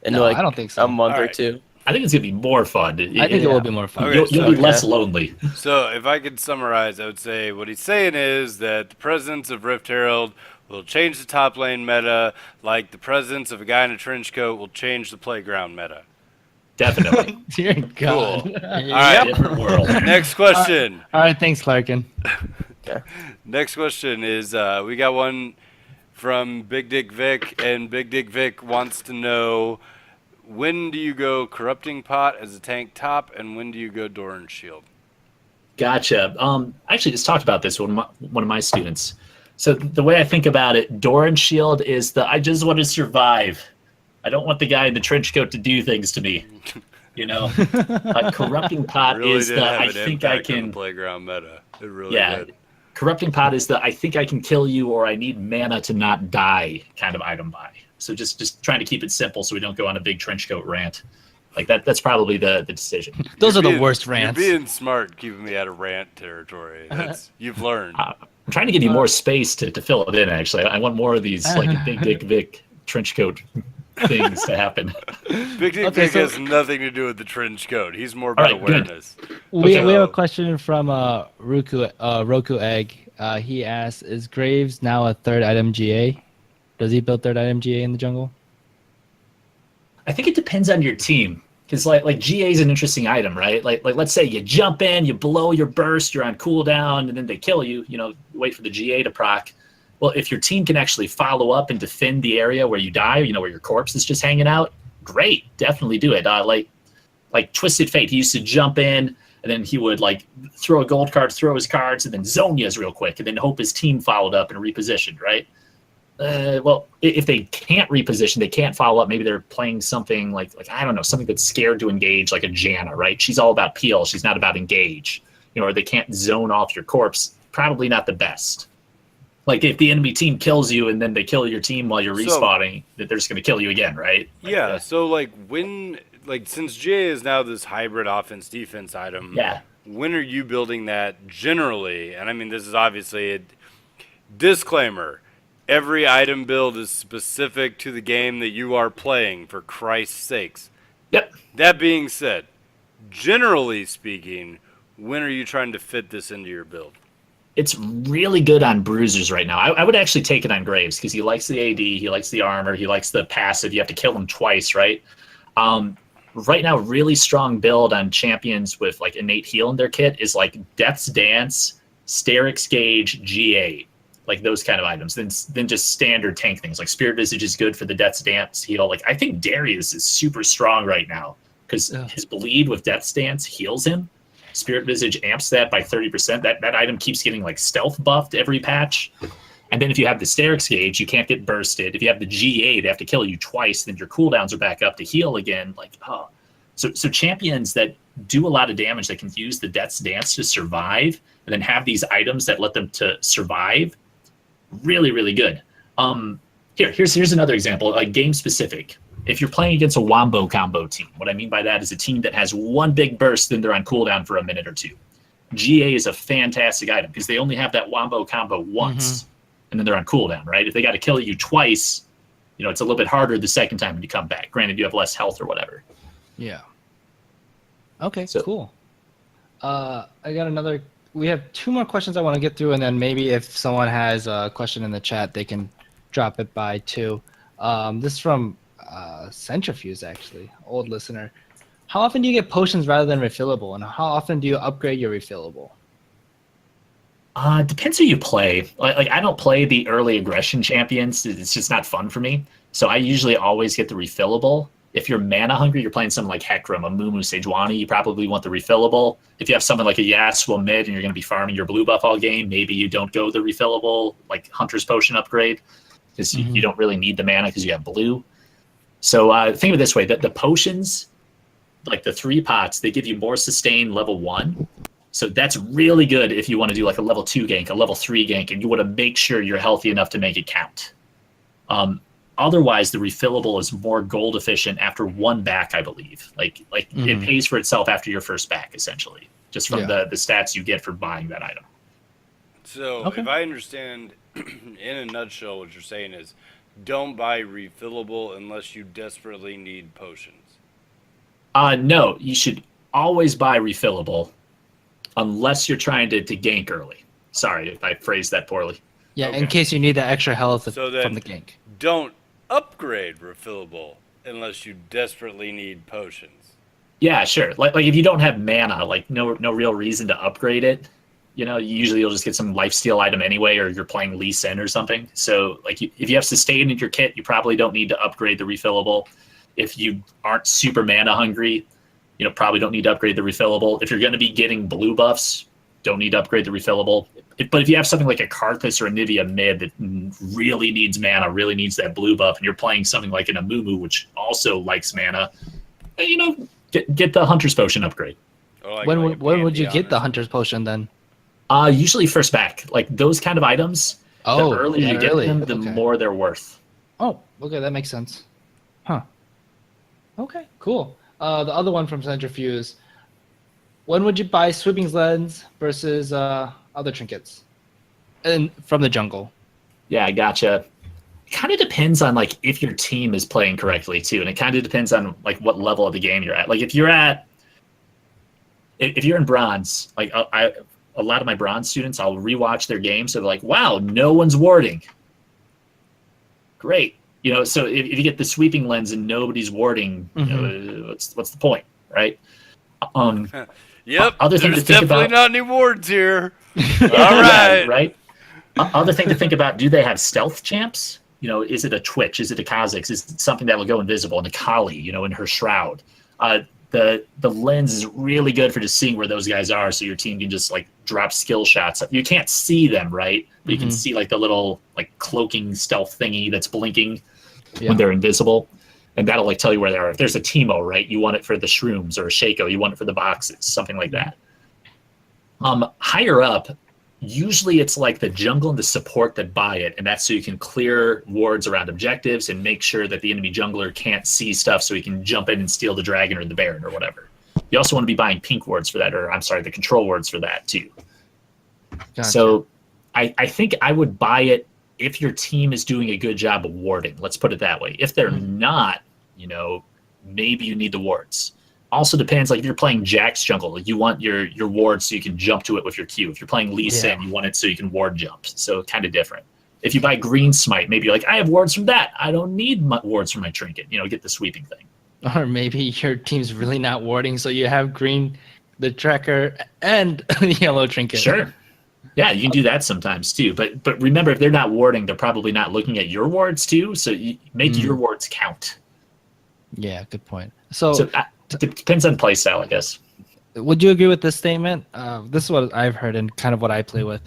No, I don't think so. A month or 2. I think it's gonna be more fun. I think it will be more fun. Okay, You'll be less lonely. So if I could summarize, I would say what he's saying is that the presence of Rift Herald will change the top lane meta, like the presence of a guy in a trench coat will change the playground meta. Definitely. Dear God. Cool. All right. Different world. Next question. All right, thanks, Clarkin. Okay. Next question is we got one from Big Dick Vic, and Big Dick Vic wants to know, when do you go Corrupting Pot as a tank top, and when do you go Doran Shield? Gotcha. I actually just talked about this with one of my students. So the way I think about it, Doran Shield is I just want to survive. I don't want the guy in the trench coat to do things to me. You know, Corrupting Pot really is did the have I an think I impact on can the playground meta. It really did. Corrupting Pot is the I think I can kill you, or I need mana to not die kind of item buy. So just trying to keep it simple so we don't go on a big trench coat rant. Like that's probably the decision. Those are the worst rants. You're being smart, keeping me out of rant territory. You've learned. I'm trying to give you more space to fill it in. Actually, I want more of these like Big Dick Vic trench coat things to happen. Big Dick Vic has nothing to do with the trench coat. He's more about awareness. We have a question from Roku Egg. He asks, is Graves now a 3rd item GA? Does he build 3rd item GA in the jungle? I think it depends on your team. Because like GA is an interesting item, right? Like let's say you jump in, you blow your burst, you're on cooldown, and then they kill you. You know, wait for the GA to proc. Well, if your team can actually follow up and defend the area where you die, or, you know, where your corpse is just hanging out, great, definitely do it. Like like Twisted Fate. He used to jump in, and then he would like throw a gold card, throw his cards, and then zone Yas real quick, and then hope his team followed up and repositioned, right? Well, if they can't reposition, they can't follow up. Maybe they're playing something like I don't know, something that's scared to engage, like a Janna, right? She's all about peel. She's not about engage. Or they can't zone off your corpse. Probably not the best. Like if the enemy team kills you and then they kill your team while you're respawning, that they're just going to kill you again, right? Yeah. So like since GA is now this hybrid offense defense item. Yeah. When are you building that generally? And I mean, this is obviously a disclaimer. Every item build is specific to the game that you are playing, for Christ's sakes. Yep. That being said, generally speaking, when are you trying to fit this into your build? It's really good on bruisers right now. I would actually take it on Graves because he likes the AD, he likes the armor, he likes the passive. You have to kill him twice, right? Right now, really strong build on champions with like innate heal in their kit is like Death's Dance, Sterix Gauge, GA, like those kind of items. Then just standard tank things like Spirit Visage is good for the Death's Dance heal. Like I think Darius is super strong right now because his bleed with Death's Dance heals him. Spirit Visage amps that by 30%. That item keeps getting like stealth buffed every patch. And then if you have the Sterix Gauge, you can't get bursted. If you have the GA, they have to kill you twice. Then your cooldowns are back up to heal again. So champions that do a lot of damage that can use the Death's Dance to survive and then have these items that let them to survive, really, really good. Here's another example, like game specific. If you're playing against a wombo combo team, what I mean by that is a team that has one big burst, then they're on cooldown for a minute or two. GA is a fantastic item because they only have that wombo combo once, and then they're on cooldown, right? If they got to kill you twice, it's a little bit harder the second time when you come back. Granted, you have less health or whatever. Yeah. Okay, cool. I got another. We have 2 more questions I want to get through, and then maybe if someone has a question in the chat, they can drop it by 2. This is from Centrifuge, actually, old listener. How often do you get potions rather than refillable, and how often do you upgrade your refillable? Depends who you play. Like I don't play the early aggression champions. It's just not fun for me. So I usually always get the refillable. If you're mana hungry, you're playing something like Hecarim, a Mumu Sejuani, you probably want the refillable. If you have something like a Yasuo mid and you're going to be farming your blue buff all game, maybe you don't go the refillable, like Hunter's Potion upgrade, because you don't really need the mana because you have blue. So think of it this way, that the potions, like the 3 pots, they give you more sustain level 1. So that's really good if you want to do like a level 2 gank, a level 3 gank, and you want to make sure you're healthy enough to make it count. Otherwise, the refillable is more gold efficient after 1 back, I believe. Like it pays for itself after your first back, essentially, just from the stats you get for buying that item. So if I understand in a nutshell, what you're saying is don't buy refillable unless you desperately need potions. No, you should always buy refillable unless you're trying to gank early. Sorry if I phrased that poorly. Yeah, in case you need that extra health from the gank. Don't upgrade refillable unless you desperately need potions. Yeah, sure. Like if you don't have mana, like no real reason to upgrade it. Usually you'll just get some lifesteal item anyway, or you're playing Lee Sin or something. So like if you have sustain in your kit, you probably don't need to upgrade the refillable. If you aren't super mana hungry, probably don't need to upgrade the refillable. If you're going to be getting blue buffs, don't need to upgrade the refillable. But if you have something like a Karthus or a Nivea mid that really needs mana, really needs that blue buff, and you're playing something like an Amumu, which also likes mana, get the Hunter's Potion upgrade. When would you get the Hunter's Potion then? Usually first back. Like those kind of items, the earlier you get them, the more they're worth. Oh, okay, that makes sense. Huh. Okay, cool. The other one from Centrifuge. When would you buy Sweeping Lens versus other trinkets? And from the jungle. Yeah, I gotcha. It kind of depends on like if your team is playing correctly too, and it kind of depends on like what level of the game you're at. Like if you're in bronze, like a lot of my bronze students, I'll rewatch their games. So they're like, wow, no one's warding. Great. So if you get the Sweeping Lens and nobody's warding, what's the point, right? Yep. Other thing There's to think definitely about, not any wards here. All right. Right. Other thing to think about: do they have stealth champs? Is it a Twitch? Is it a Kha'Zix? Is it something that will go invisible? And a Kali, in her shroud. the lens is really good for just seeing where those guys are, so your team can just like drop skill shots. You can't see them, right? But you can see like the little like cloaking stealth thingy that's blinking when they're invisible, and that'll like tell you where they are. If there's a Teemo, right, you want it for the shrooms, or a Shaco, you want it for the boxes, something like that. Higher up, usually it's like the jungle and the support that buy it, and that's so you can clear wards around objectives and make sure that the enemy jungler can't see stuff so he can jump in and steal the dragon or the baron or whatever. You also want to be buying pink wards for that, or I'm sorry, the control wards for that too. Gotcha. So I think I would buy it if your team is doing a good job of warding. Let's put it that way. If they're not, maybe you need the wards. Also depends, like if you're playing Jack's jungle, you want your ward so you can jump to it with your Q. If you're playing Lee Sin, you want it so you can ward jump. So kind of different. If you buy green Smite, maybe you're like, I have wards from that. I don't need wards from my trinket. Get the sweeping thing. Or maybe your team's really not warding, so you have green, the tracker, and yellow trinket. Sure. Yeah, you can do that sometimes too. But remember, if they're not warding, they're probably not looking at your wards too. So you make your wards count. Yeah, good point. So it depends on playstyle, I guess. Would you agree with this statement? This is what I've heard and kind of what I play with.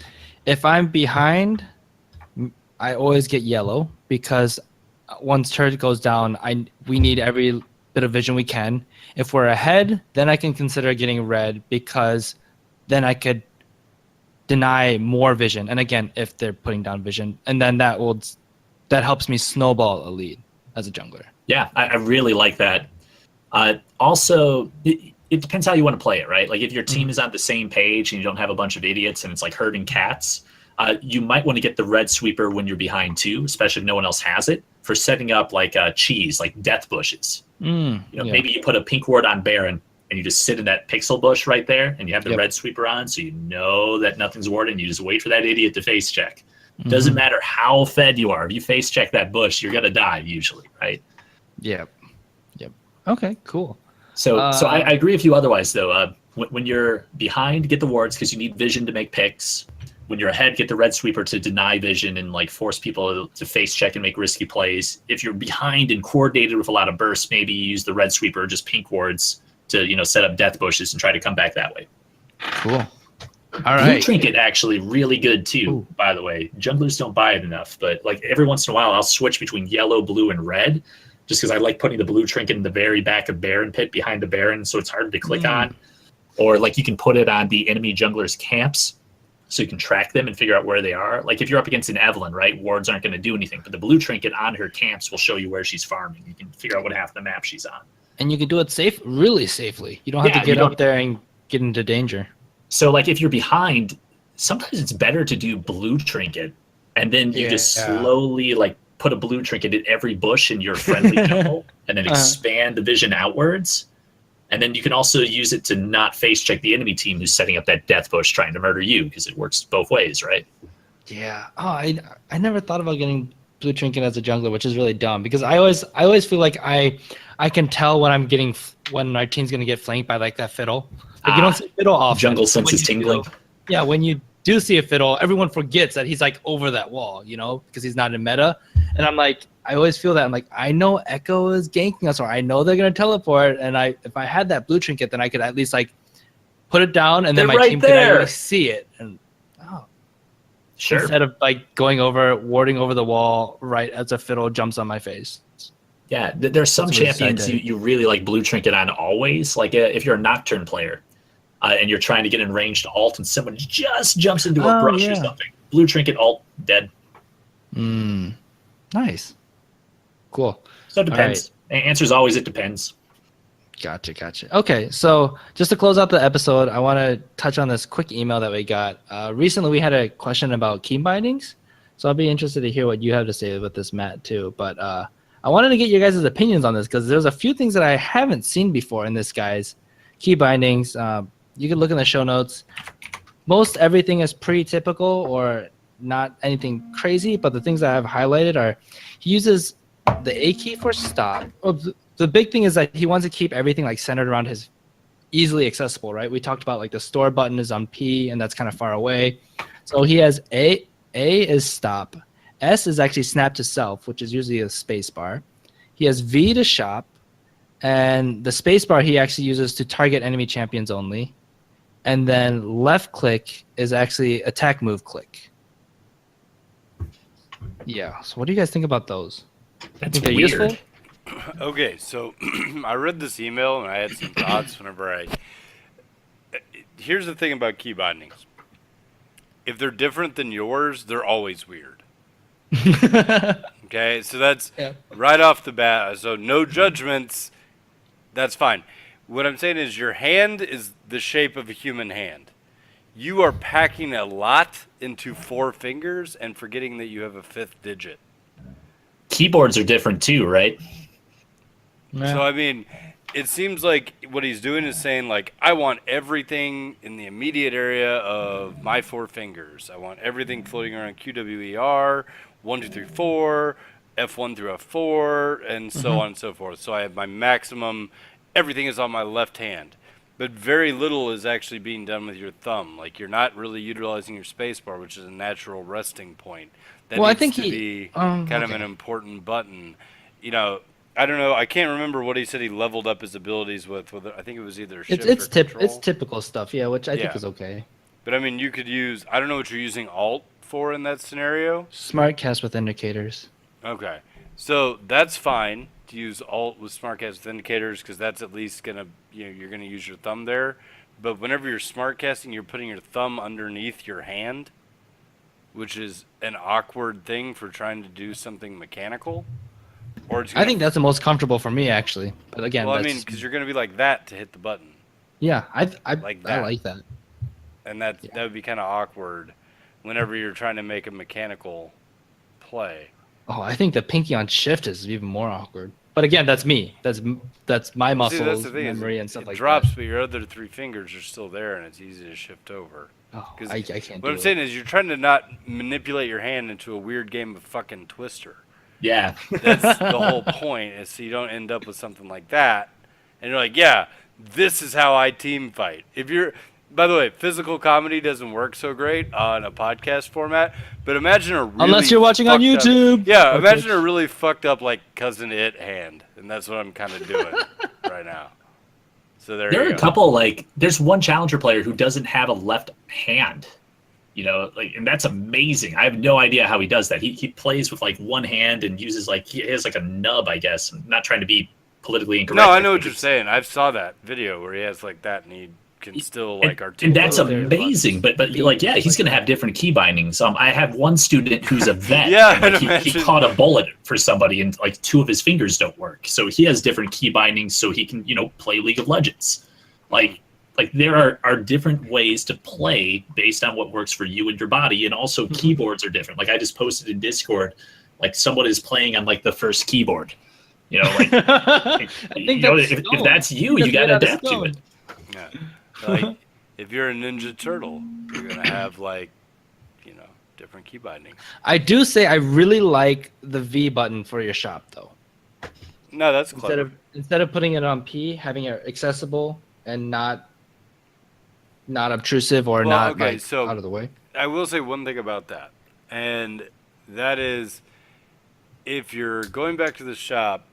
If I'm behind, I always get yellow because once turret goes down, we need every bit of vision we can. If we're ahead, then I can consider getting red because then I could deny more vision. And again, if they're putting down vision, and then that helps me snowball a lead as a jungler. Yeah, I really like that. Also, it depends how you want to play it, right? Like if your team is on the same page and you don't have a bunch of idiots and it's like herding cats, you might want to get the red sweeper when you're behind too, especially if no one else has it, for setting up like cheese, like death bushes. Maybe you put a pink ward on Baron and you just sit in that pixel bush right there and you have the red sweeper on, so you know that nothing's warded and you just wait for that idiot to face check. Doesn't matter how fed you are. If you face check that bush, you're going to die usually, right? Yep. Okay, cool. So I agree with you otherwise, though. When you're behind, get the wards because you need vision to make picks. When you're ahead, get the red sweeper to deny vision and like force people to face check and make risky plays. If you're behind and coordinated with a lot of bursts, maybe you use the red sweeper, just pink wards, to set up death bushes and try to come back that way. Cool. All Blue right. trinket actually really good too, by the way. Junglers don't buy it enough, but like every once in a while I'll switch between yellow, blue, and red just because I like putting the blue trinket in the very back of Baron pit behind the Baron so it's harder to click on. Or like you can put it on the enemy jungler's camps so you can track them and figure out where they are. Like if you're up against an Evelyn, right, wards aren't going to do anything, but the blue trinket on her camps will show you where she's farming. You can figure out what half of the map she's on. And you can do it really safely. You don't have to get up there and get into danger. So like if you're behind, sometimes it's better to do blue trinket and then you just slowly like put a blue trinket in every bush in your friendly jungle and then expand the vision outwards. And then you can also use it to not face check the enemy team who's setting up that death bush trying to murder you because it works both ways, right? Yeah. Oh, I never thought about getting blue trinket as a jungler, which is really dumb because I always feel like I can tell when our team's gonna get flanked by like that fiddle. Like you don't see fiddle often. Jungle sense is tingling. Yeah, when you do see a fiddle, everyone forgets that he's like over that wall, because he's not in meta. And I'm like, I always feel that. I'm like, I know Echo is ganking us, or I know they're gonna teleport. And if I had that blue trinket, then I could at least like put it down, and then my team could actually see it. And sure. Instead of like warding over the wall right as a fiddle jumps on my face. Yeah, there's some champions you really like blue trinket on always. Like if you're a Nocturne player and you're trying to get in ranged alt and someone just jumps into a brush or something. Blue trinket alt, dead. Nice. Cool. So it depends. Right. Answer is always it depends. Gotcha. Okay, so just to close out the episode, I want to touch on this quick email that we got. Recently, we had a question about Keybindings, so I'll be interested to hear what you have to say with this, Matt, too. But I wanted to get your guys' opinions on this because there's a few things that I haven't seen before in this guy's Keybindings. You can look in the show notes. Most everything is pretty typical or not anything crazy, but the things that I've highlighted are he uses the A key for stop. The big thing is that he wants to keep everything like centered around his easily accessible, right? We talked about like the store button is on P and that's kind of far away. So he has A is stop. S is actually snap to self, which is usually a space bar. He has V to shop. And the spacebar he actually uses to target enemy champions only. And then left click is actually attack move click. Yeah. So what do you guys think about those? That's Think they're weird. useful? Okay, so I read this email and I had some thoughts whenever I. Here's the thing about key bindings. If they're different than yours, they're always weird. Okay, so that's right off the bat. So no judgments. That's fine. What I'm saying is your hand is the shape of a human hand. You are packing a lot into 4 fingers and forgetting that you have a 5th digit. Keyboards are different too, right? Yeah. So, I mean, it seems like what he's doing is saying, like, I want everything in the immediate area of my 4 fingers. I want everything floating around QWER, 1, 2, 3, 4, F1 through F4, and so on and so forth. So I have my maximum, everything is on my left hand. But very little is actually being done with your thumb. Like, you're not really utilizing your spacebar, which is a natural resting point. That Well, I needs think to he- be oh, kind of okay. an important button. You know, I don't know. I can't remember what he said he leveled up his abilities with. Whether I think it was either shift It's or control. it's typical stuff, yeah, which I think Yeah. is okay. But I mean, you could use. I don't know what you're using Alt for in that scenario. Smart cast with indicators. Okay, so that's fine to use Alt with SmartCast with indicators because that's at least gonna, you're gonna use your thumb there. But whenever you're SmartCasting, you're putting your thumb underneath your hand, which is an awkward thing for trying to do something mechanical. Or it's I think that's the most comfortable for me, actually. But again, well, I that's mean, because you're gonna be like that to hit the button. yeah, I like I that. like that. And that would be kind of awkward whenever you're trying to make a mechanical play. Oh, I think the pinky on shift is even more awkward. But again, that's me. That's my See, muscles, that's the thing, is memory, and stuff it like drops, that. but your other 3 fingers are still there, and it's easy to shift over. Oh, 'Cause I can't What do I'm it. saying is, you're trying to not manipulate your hand into a weird game of fucking Twister. Yeah. That's the whole point, is so you don't end up with something like that. And you're like, yeah, this is how I team fight. If you're, by the way, physical comedy doesn't work so great on a podcast format, but imagine a really Unless you're watching on fucked up- YouTube. yeah, or imagine Twitch. a really fucked up like Cousin It hand, and that's what I'm kind of doing right now. So there There you are go. a couple, there's one challenger player who doesn't have a left hand. And that's amazing. I have no idea how he does that. He plays with one hand and uses he has a nub, I guess. I'm not trying to be politically incorrect. No, I know what you're saying. I saw that video where he has that, and he can still articulate. And that's Oh, there it amazing. But he's going to have different key bindings. I have one student who's a vet. Yeah, and, I'd he imagine. caught a bullet for somebody, and 2 of his fingers don't work. So he has different key bindings, so he can play League of Legends. There are different ways to play based on what works for you and your body, and also keyboards are different. I just posted in Discord, someone is playing on the first keyboard. I think If that's you, you got to adapt to it. Yeah. If you're a Ninja Turtle, you're gonna have different key bindings. I do say I really like the V button for your shop, though. No, that's clever. Instead of putting it on P, having it accessible and not obtrusive or Well, not okay, so- out of the way. I will say one thing about that, and that is, if you're going back to the shop,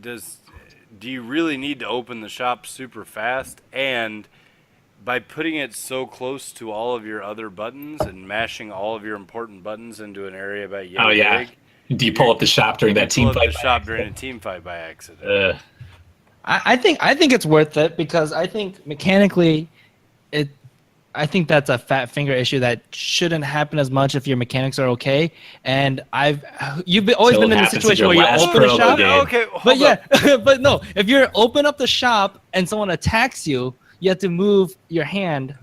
do you really need to open the shop super fast? And by putting it so close to all of your other buttons and mashing all of your important buttons into an area about yay Oh, yeah. big, Do you pull up the shop during that team pull up fight? the shop during a team fight by accident. I think it's worth it because I think mechanically, I think that's a fat finger issue that shouldn't happen as much if your mechanics are okay. And you've always Till been it in a happens situation in where your you last open a promo shop. game. Okay, But hold up. yeah, but no, if you're open up the shop and someone attacks you, you have to move your hand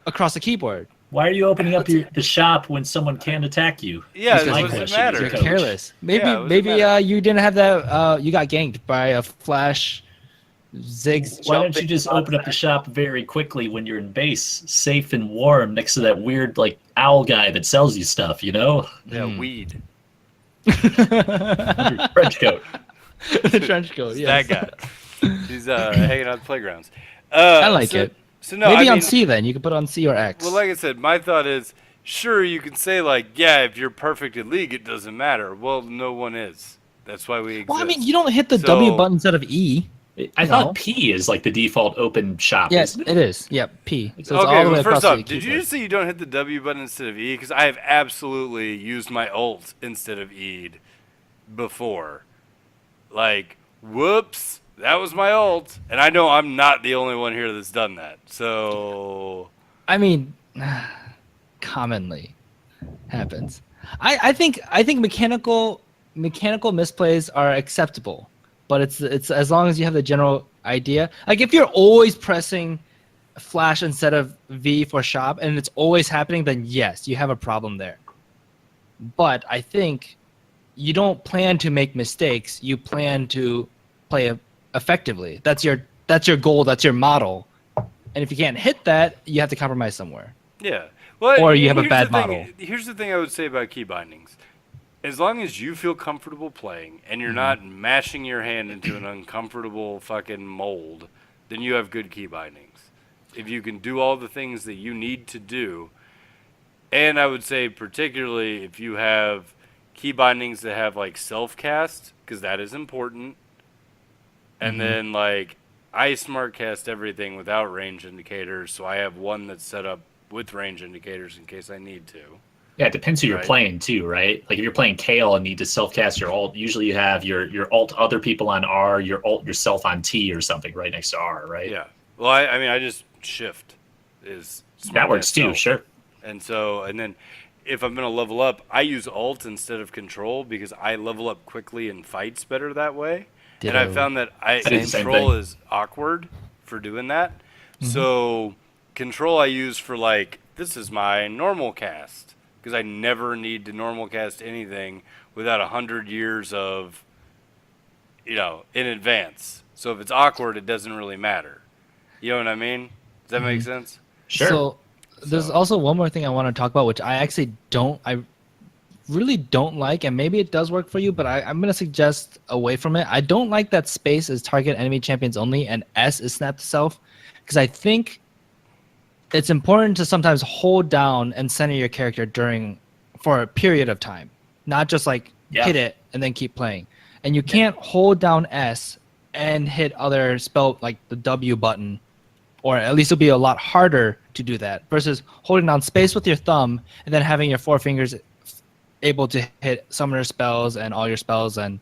across the keyboard. Why are you opening up the shop when someone can attack you? Yeah, Because it you doesn't coach, matter. You're Coach. careless. Maybe Yeah, it doesn't matter. you didn't have that. You got ganked by a flash zigs. Why don't you jumping just open up the shop very quickly when you're in base, safe and warm, next to that weird owl guy that sells you stuff, Yeah, Hmm. weed. Your trench coat. the trench coat? It's Yes. that guy. He's hanging out at the playgrounds. I like it. So no, Maybe I on mean, C then. You can put on C or X. well, like I said, my thought is, sure, you can say yeah, if you're perfect in League, it doesn't matter. Well, no one is. That's why we exist. Well, I mean, you don't hit the W button instead of E. I No. thought P is like the default open shop. Yes, isn't it is. Yep, P. So it's all Okay, the way well, across first the off, did you keyboard. just say you don't hit the W button instead of E? Because I have absolutely used my ult instead of E'd before. Like, whoops, that was my ult. And I know I'm not the only one here that's done that. So... I mean, commonly happens. I think mechanical misplays are acceptable, but it's as long as you have the general idea. Like if you're always pressing flash instead of V for shop and it's always happening, then yes, you have a problem there. But I think you don't plan to make mistakes. You plan to play effectively. That's your goal. That's your model. And if you can't hit that, you have to compromise somewhere. Yeah. Well, Or you have a here's bad the thing- model. Here's the thing I would say about Keybindings. As long as you feel comfortable playing and you're not mashing your hand into an uncomfortable fucking mold, then you have good Keybindings. If you can do all the things that you need to do, and I would say particularly if you have Keybindings that have like self-cast, because that is important, and then like I smart cast everything without range indicators, so I have one that's set up with range indicators in case I need to. Yeah, it depends who you're Right. playing too, right? Like if you're playing Kale and need to self-cast your ult, usually you have your ult other people on R, your ult yourself on T or something right next to R, right? Yeah. Well, I mean, I just shift is smart That works cast too, self. sure. And so, and then if I'm going to level up, I use alt instead of control because I level up quickly in fights better that way. And I Ditto. found that do the same control thing. is awkward for doing that. So control I use for like, this is my normal cast because I never need to normal cast anything without 100 years of, in advance. So if it's awkward, it doesn't really matter. You know what I mean? Does that make sense? Sure. So there's also one more thing I want to talk about, which I really don't like, and maybe it does work for you, but I'm going to suggest away from it. I don't like that space is target enemy champions only and S is snap to self, because I think it's important to sometimes hold down and center your character for a period of time, not just like hit it and then keep playing. And you can't hold down S and hit other spell like the W button, or at least it'll be a lot harder to do that versus holding down space with your thumb and then having your four fingers able to hit summoner spells and all your spells and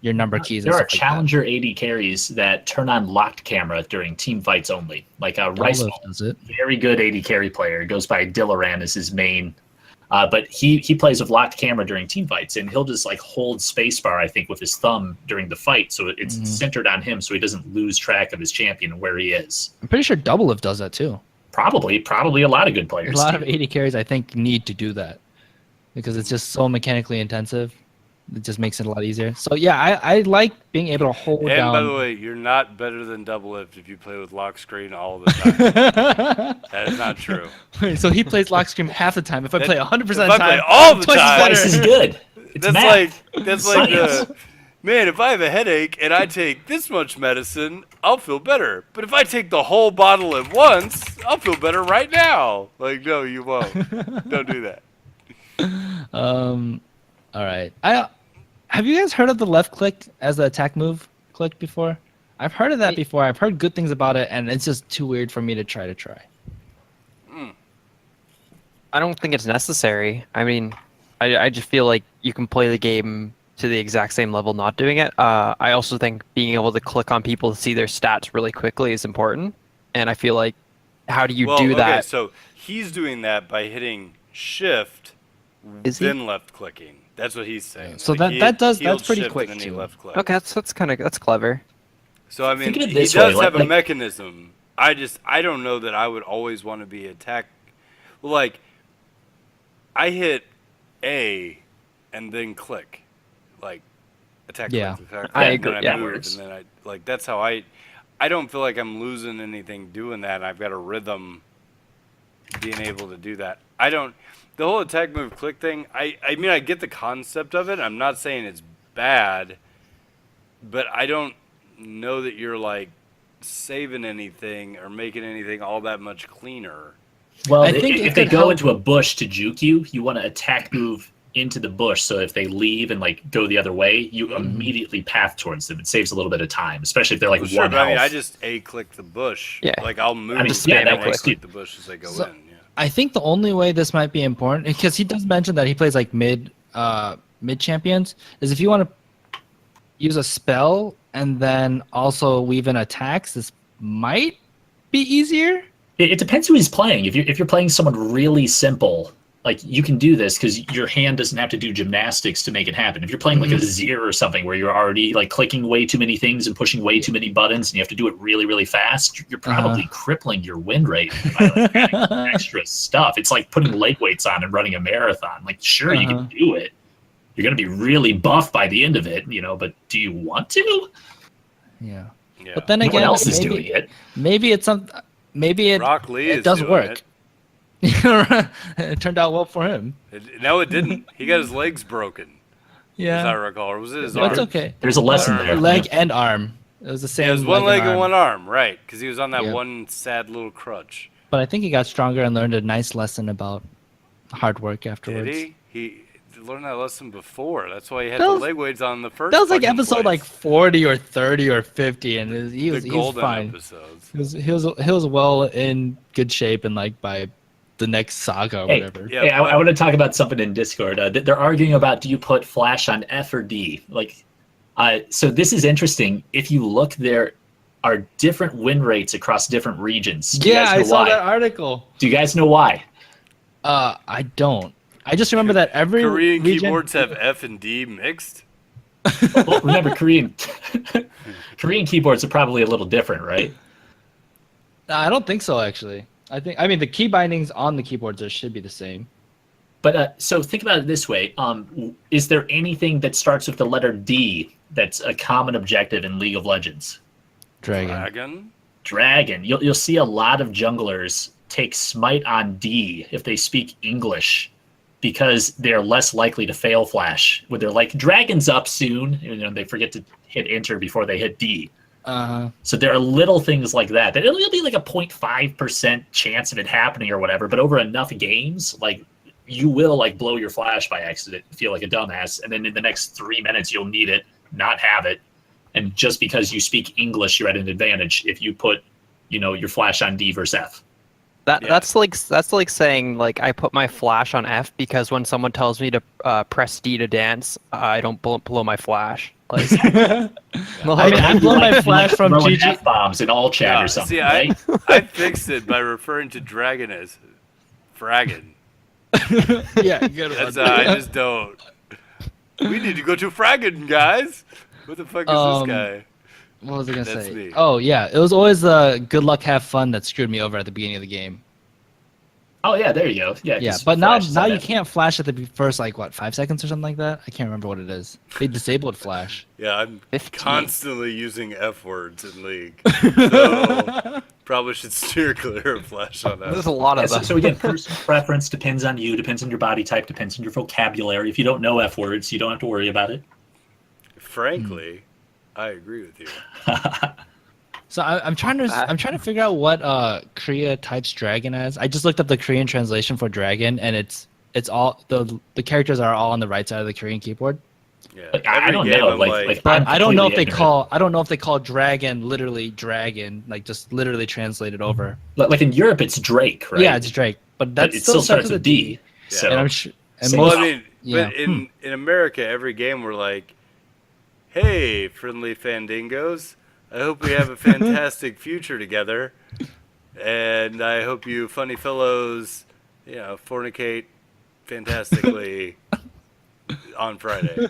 your number keys. There and are stuff like that. challenger AD carries that turn on locked camera during team fights only. Like Rice, Olive does it. very good AD carry player, goes by Dillaran as his main. But he plays with locked camera during team fights, and he'll just like hold spacebar, I think, with his thumb during the fight, so it's centered on him, so he doesn't lose track of his champion and where he is. I'm pretty sure Double Lift does that too. Probably a lot of good A players. lot do. of AD carries I think need to do that because it's just so mechanically intensive. It just makes it a lot easier. So yeah, I like being able to hold And down. by the way, you're not better than double lift if you play with lock screen all the time. That is not true. Wait, so he plays lock screen half the time. If I play 100% of the If I time, play all I'm the twice as time- better. Twice is good. It's That's math. like Science. man, if I have a headache and I take this much medicine, I'll feel better. But if I take the whole bottle at once, I'll feel better right now. Like, no, you won't. Don't do that. All right. Have you guys heard of the left click as the attack move click before? I've heard of that before. I've heard good things about it, and it's just too weird for me to try. I don't think it's necessary. I mean, I just feel like you can play the game to the exact same level not doing it. I also think being able to click on people to see their stats really quickly is important. And I feel like, how do you do Okay, that? so he's doing that by hitting shift, Is he? then left clicking. That's what he's saying. So Like, that's he holds pretty shift quick and then he too. left click. Okay, that's clever. So I mean, Think of it he this does way, have a like- mechanism. I don't know that I would always want to be attack. Well, like, I hit A, and then click, like attack. Yeah. Click, attack, I click, agree. And then I Yeah, move, works. and then I like that's how I don't feel like I'm losing anything doing that. And I've got a rhythm being able to do that. I don't. The whole attack move click thing. I mean, I get the concept of it. I'm not saying it's bad, but I don't know that you're like saving anything or making anything all that much cleaner. Well, I think it if they could go help- into a bush to juke you, you want to attack move into the bush, so if they leave and like go the other way, you immediately path towards them. It saves a little bit of time, especially if they're like Sure, one but I mean, health. I just A-click the bush. Yeah. Like, I'll move just and spam that A-click click. the bush as they go So- in. Yeah. I think the only way this might be important, because he does mention that he plays like mid champions, is if you want to use a spell and then also weave in attacks, this might be easier. It depends who he's playing. If you're playing someone really simple, like you can do this because your hand doesn't have to do gymnastics to make it happen. If you're playing like a Zir or something where you're already like clicking way too many things and pushing way too many buttons and you have to do it really, really fast, you're probably crippling your win rate by like adding extra stuff. It's like putting leg weights on and running a marathon. Like, sure, you can do it. You're going to be really buff by the end of it, but do you want to? Yeah. Yeah. But then No again, one else is doing it. maybe it's some. Maybe Rock Lee it is does doing work. It turned out well for him. No, it didn't. He got his legs broken, as I Yeah, recall. Or was it his but it's arm? okay. There's a lesson there. Leg and arm. It was the same. Yeah, it was one leg and arm. one arm, right? Because he was on that Yeah. one sad little crutch. But I think he got stronger and learned a nice lesson about hard work afterwards. Did he? He learned that lesson before. That's why he had That the was- leg weights on the first. That was like fucking episode place. like 40 or 30 or 50, and he the was golden fine. episodes. He was well in good shape, and like by the next saga or Hey, whatever. Yeah, Hey, but- I want to talk about something in Discord. They're arguing about, do you put flash on F or D? So this is interesting. If you look, there are different win rates across different regions. Do you Yeah, guys I know saw why? that article. Do you guys know why? I don't. I just remember that every Korean region, keyboards have F and D mixed. Well, remember, Korean keyboards are probably a little different, right? I don't think so, actually. I mean the key bindings on the keyboards should be the same. But so think about it this way: is there anything that starts with the letter D that's a common objective in League of Legends? Dragon. Dragon. You'll see a lot of junglers take Smite on D if they speak English, because they're less likely to fail flash. When they're like, Dragon's up soon, they forget to hit enter before they hit D. So there are little things like that. It'll be like a 0.5% chance of it happening or whatever, but over enough games, like you will like blow your flash by accident, feel like a dumbass, and then in the next 3 minutes you'll need it, not have it. And just because you speak English, you're at an advantage if you put, your flash on D versus F. That's like saying like I put my flash on F because when someone tells me to press D to dance, I don't blow my flash. Like, I blow my flash from GG. F-bombs in all chat Yeah, or something, see, right? I fixed it by referring to Dragon as Fraggin. Yeah, good That's one. I just don't. We need to go to Fraggin, guys. What the fuck is this guy? What was I gonna That's say? me. Oh yeah, it was always the good luck, have fun that screwed me over at the beginning of the game. Oh yeah, there you go. Yeah, Yeah, 'cause but now flash is now on you F. can't flash at the first 5 seconds or something like that. I can't remember what it is. They disabled flash. Yeah, I'm 15. constantly using F words in League. So probably should steer clear of Flash on there's that. a lot Yeah, of so, them. so again, personal preference depends on you, depends on your body type, depends on your vocabulary. If you don't know F words, you don't have to worry about it. Frankly, I agree with you. So I'm trying to figure out what Korea types dragon as. I just looked up the Korean translation for dragon, and it's all the characters are all on the right side of the Korean keyboard. Yeah, Like, I every don't game know, I'm like, But I'm I don't know if completely they ignorant. call dragon literally dragon, like just literally translated over. Like in Europe, it's Drake, right? Yeah, it's Drake, but but that it still starts with a D. Yeah. So And I'm sure, and Same most, Well, I mean, yeah. but in America, every game we're like, "Hey, friendly Fandingos, I hope we have a fantastic future together, and I hope you funny fellows, fornicate fantastically on Friday."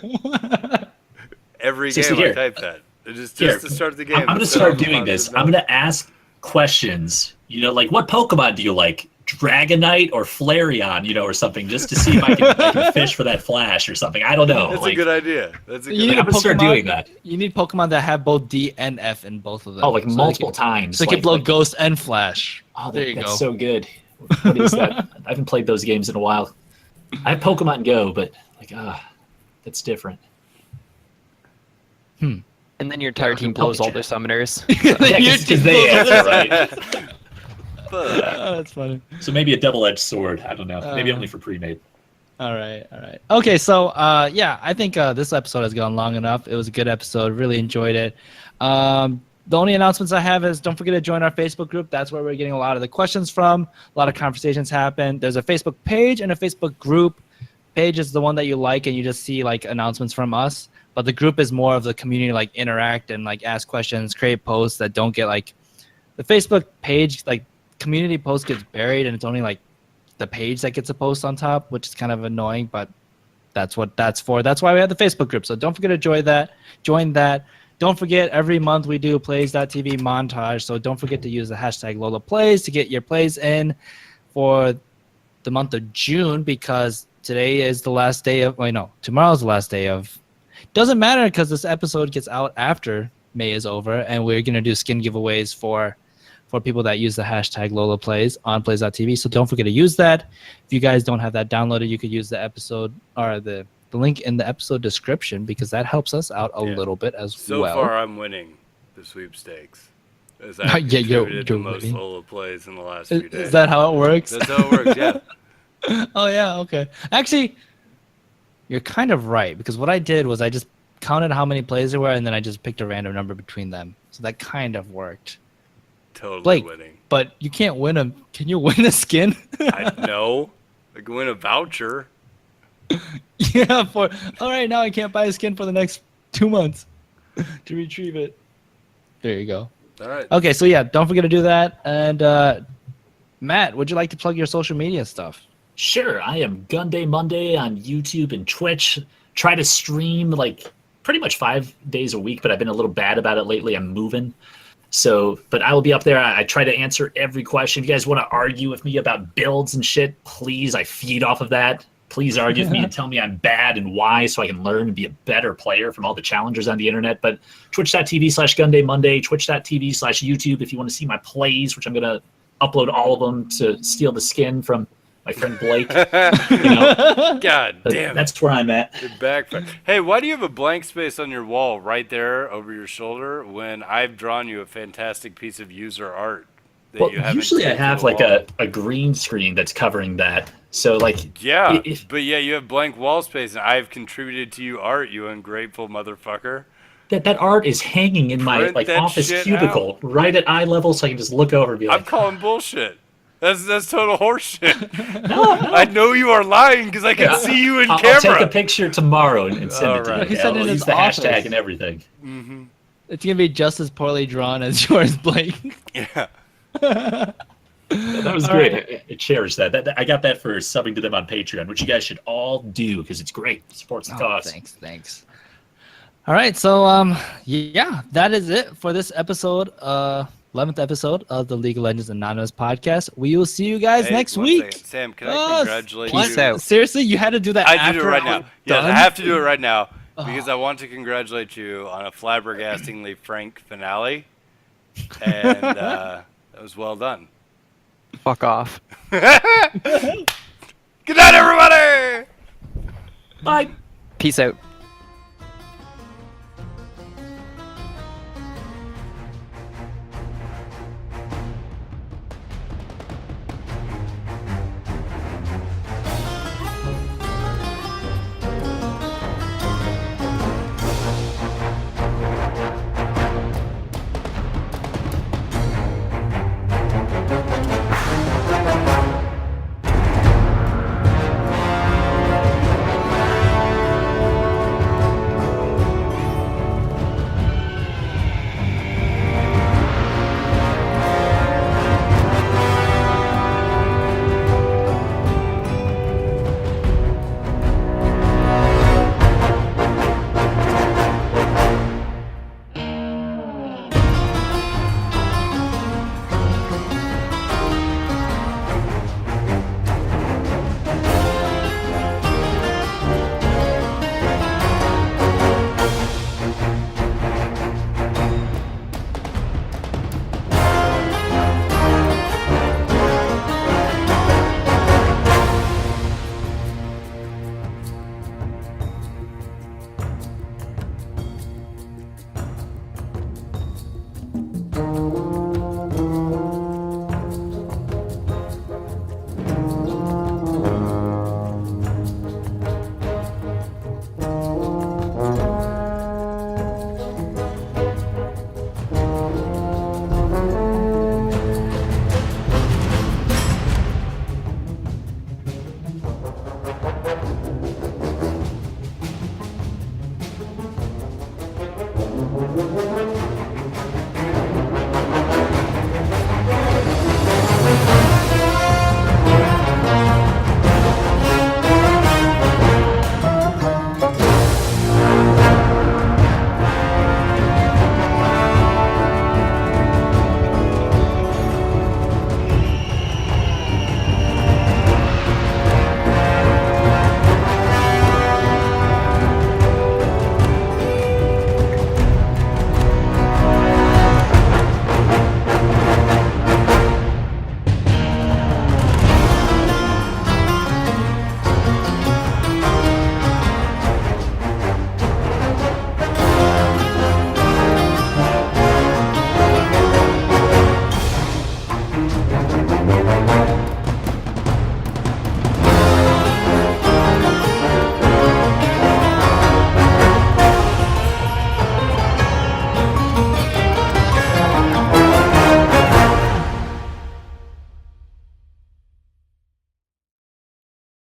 Every So game here- I type that. Just here, to start the game. I'm going to instead start of doing positive this. I'm note. going to ask questions. Like what Pokemon do you like? Dragonite or Flareon, or something, just to see if I can fish for that flash or something. I don't know. That's like, a good idea. That's a You good need I'm a gonna start Pokemon- doing that. You need Pokemon that have both D and F in both of them. Oh, like So they multiple can- times. So you can like, blow like, Ghost and Flash. oh, there you that's go. so good. What is that? I haven't played those games in a while. I have Pokemon Go, but that's different. And then your entire team blows all their summoners. Yeah, because they answer, right? But, Oh, that's funny. So maybe a double-edged sword. I don't know. Maybe Uh, only for pre-made. All right, all right. Okay, so yeah, I think this episode has gone long enough. It was a good episode. Really enjoyed it. The only announcements I have is don't forget to join our Facebook group. That's where we're getting a lot of the questions from. A lot of conversations happen. There's a Facebook page and a Facebook group. Page is the one that you like and you just see like announcements from us. But the group is more of the community, like interact and like ask questions, create posts that don't get like the Facebook page, like community post gets buried and it's only like the page that gets a post on top, which is kind of annoying, but that's what that's for. That's why we have the Facebook group. So don't forget to join that. Don't forget, every month we do plays.tv montage. So don't forget to use the hashtag LolaPlays to get your plays in for the month of June, because today is the last day of, tomorrow's the last day of, doesn't matter because this episode gets out after May is over, and we're going to do skin giveaways for people that use the hashtag LolaPlays on plays.tv. So don't forget to use that. If you guys don't have that downloaded, you could use the episode or the link in the episode description, because that helps us out a little bit as so well. So far, I'm winning the sweepstakes. As I contributed the most Lola plays in the last few days. Is that how it works? That's how it works, yeah. Oh, yeah, okay. Actually, you're kind of right, because what I did was I just counted how many plays there were, and then I just picked a random number between them. So that kind of worked. Totally Blake, winning. But you can't win a... Can you win a skin? No. I can win a voucher. Yeah, all right, now I can't buy a skin for the next 2 months to retrieve it. There you go. All right. Okay, so yeah, don't forget to do that. And Matt, would you like to plug your social media stuff? Sure, I am GundayMonday on YouTube and Twitch. Try to stream like pretty much 5 days a week, but I've been a little bad about it lately. I'm moving. So, but I will be up there. I try to answer every question. If you guys want to argue with me about builds and shit, please, I feed off of that. Please argue with me and tell me I'm bad and why, so I can learn and be a better player from all the challengers on the internet. But twitch.tv/GundayMonday, twitch.tv/YouTube if you want to see my plays, which I'm going to upload all of them to steal the skin from my friend Blake. God damn it. That's where I'm at. It backfired. Hey, why do you have a blank space on your wall right there over your shoulder when I've drawn you a fantastic piece of user art? Well, usually I have like a green screen that's covering that. So like, yeah, but yeah, you have blank wall space, and I've contributed to you art, you ungrateful motherfucker. That art is hanging in my like office cubicle, right at eye level, so I can just look over and be like, I'm calling bullshit. That's total horseshit. No. I know you are lying because I can see you in camera. I'll take a picture tomorrow and send it to you. He said I'll use the hashtag and everything. Mm-hmm. It's gonna be just as poorly drawn as yours, Blake. Yeah. That was great. Right. I cherish that. I got that for subbing to them on Patreon, which you guys should all do because it's great. It supports the cause. Thanks. All right, so yeah, that is it for this episode, 11th episode of the League of Legends Anonymous podcast. We will see you guys next week. Second. Sam, can I congratulate you? Peace out. Seriously, you had to do that. I do it right now. Yes, I have to do it right now Oh. because I want to congratulate you on a flabbergastingly frank finale, and that was well done. Fuck off. Good night, everybody. Bye. Peace out.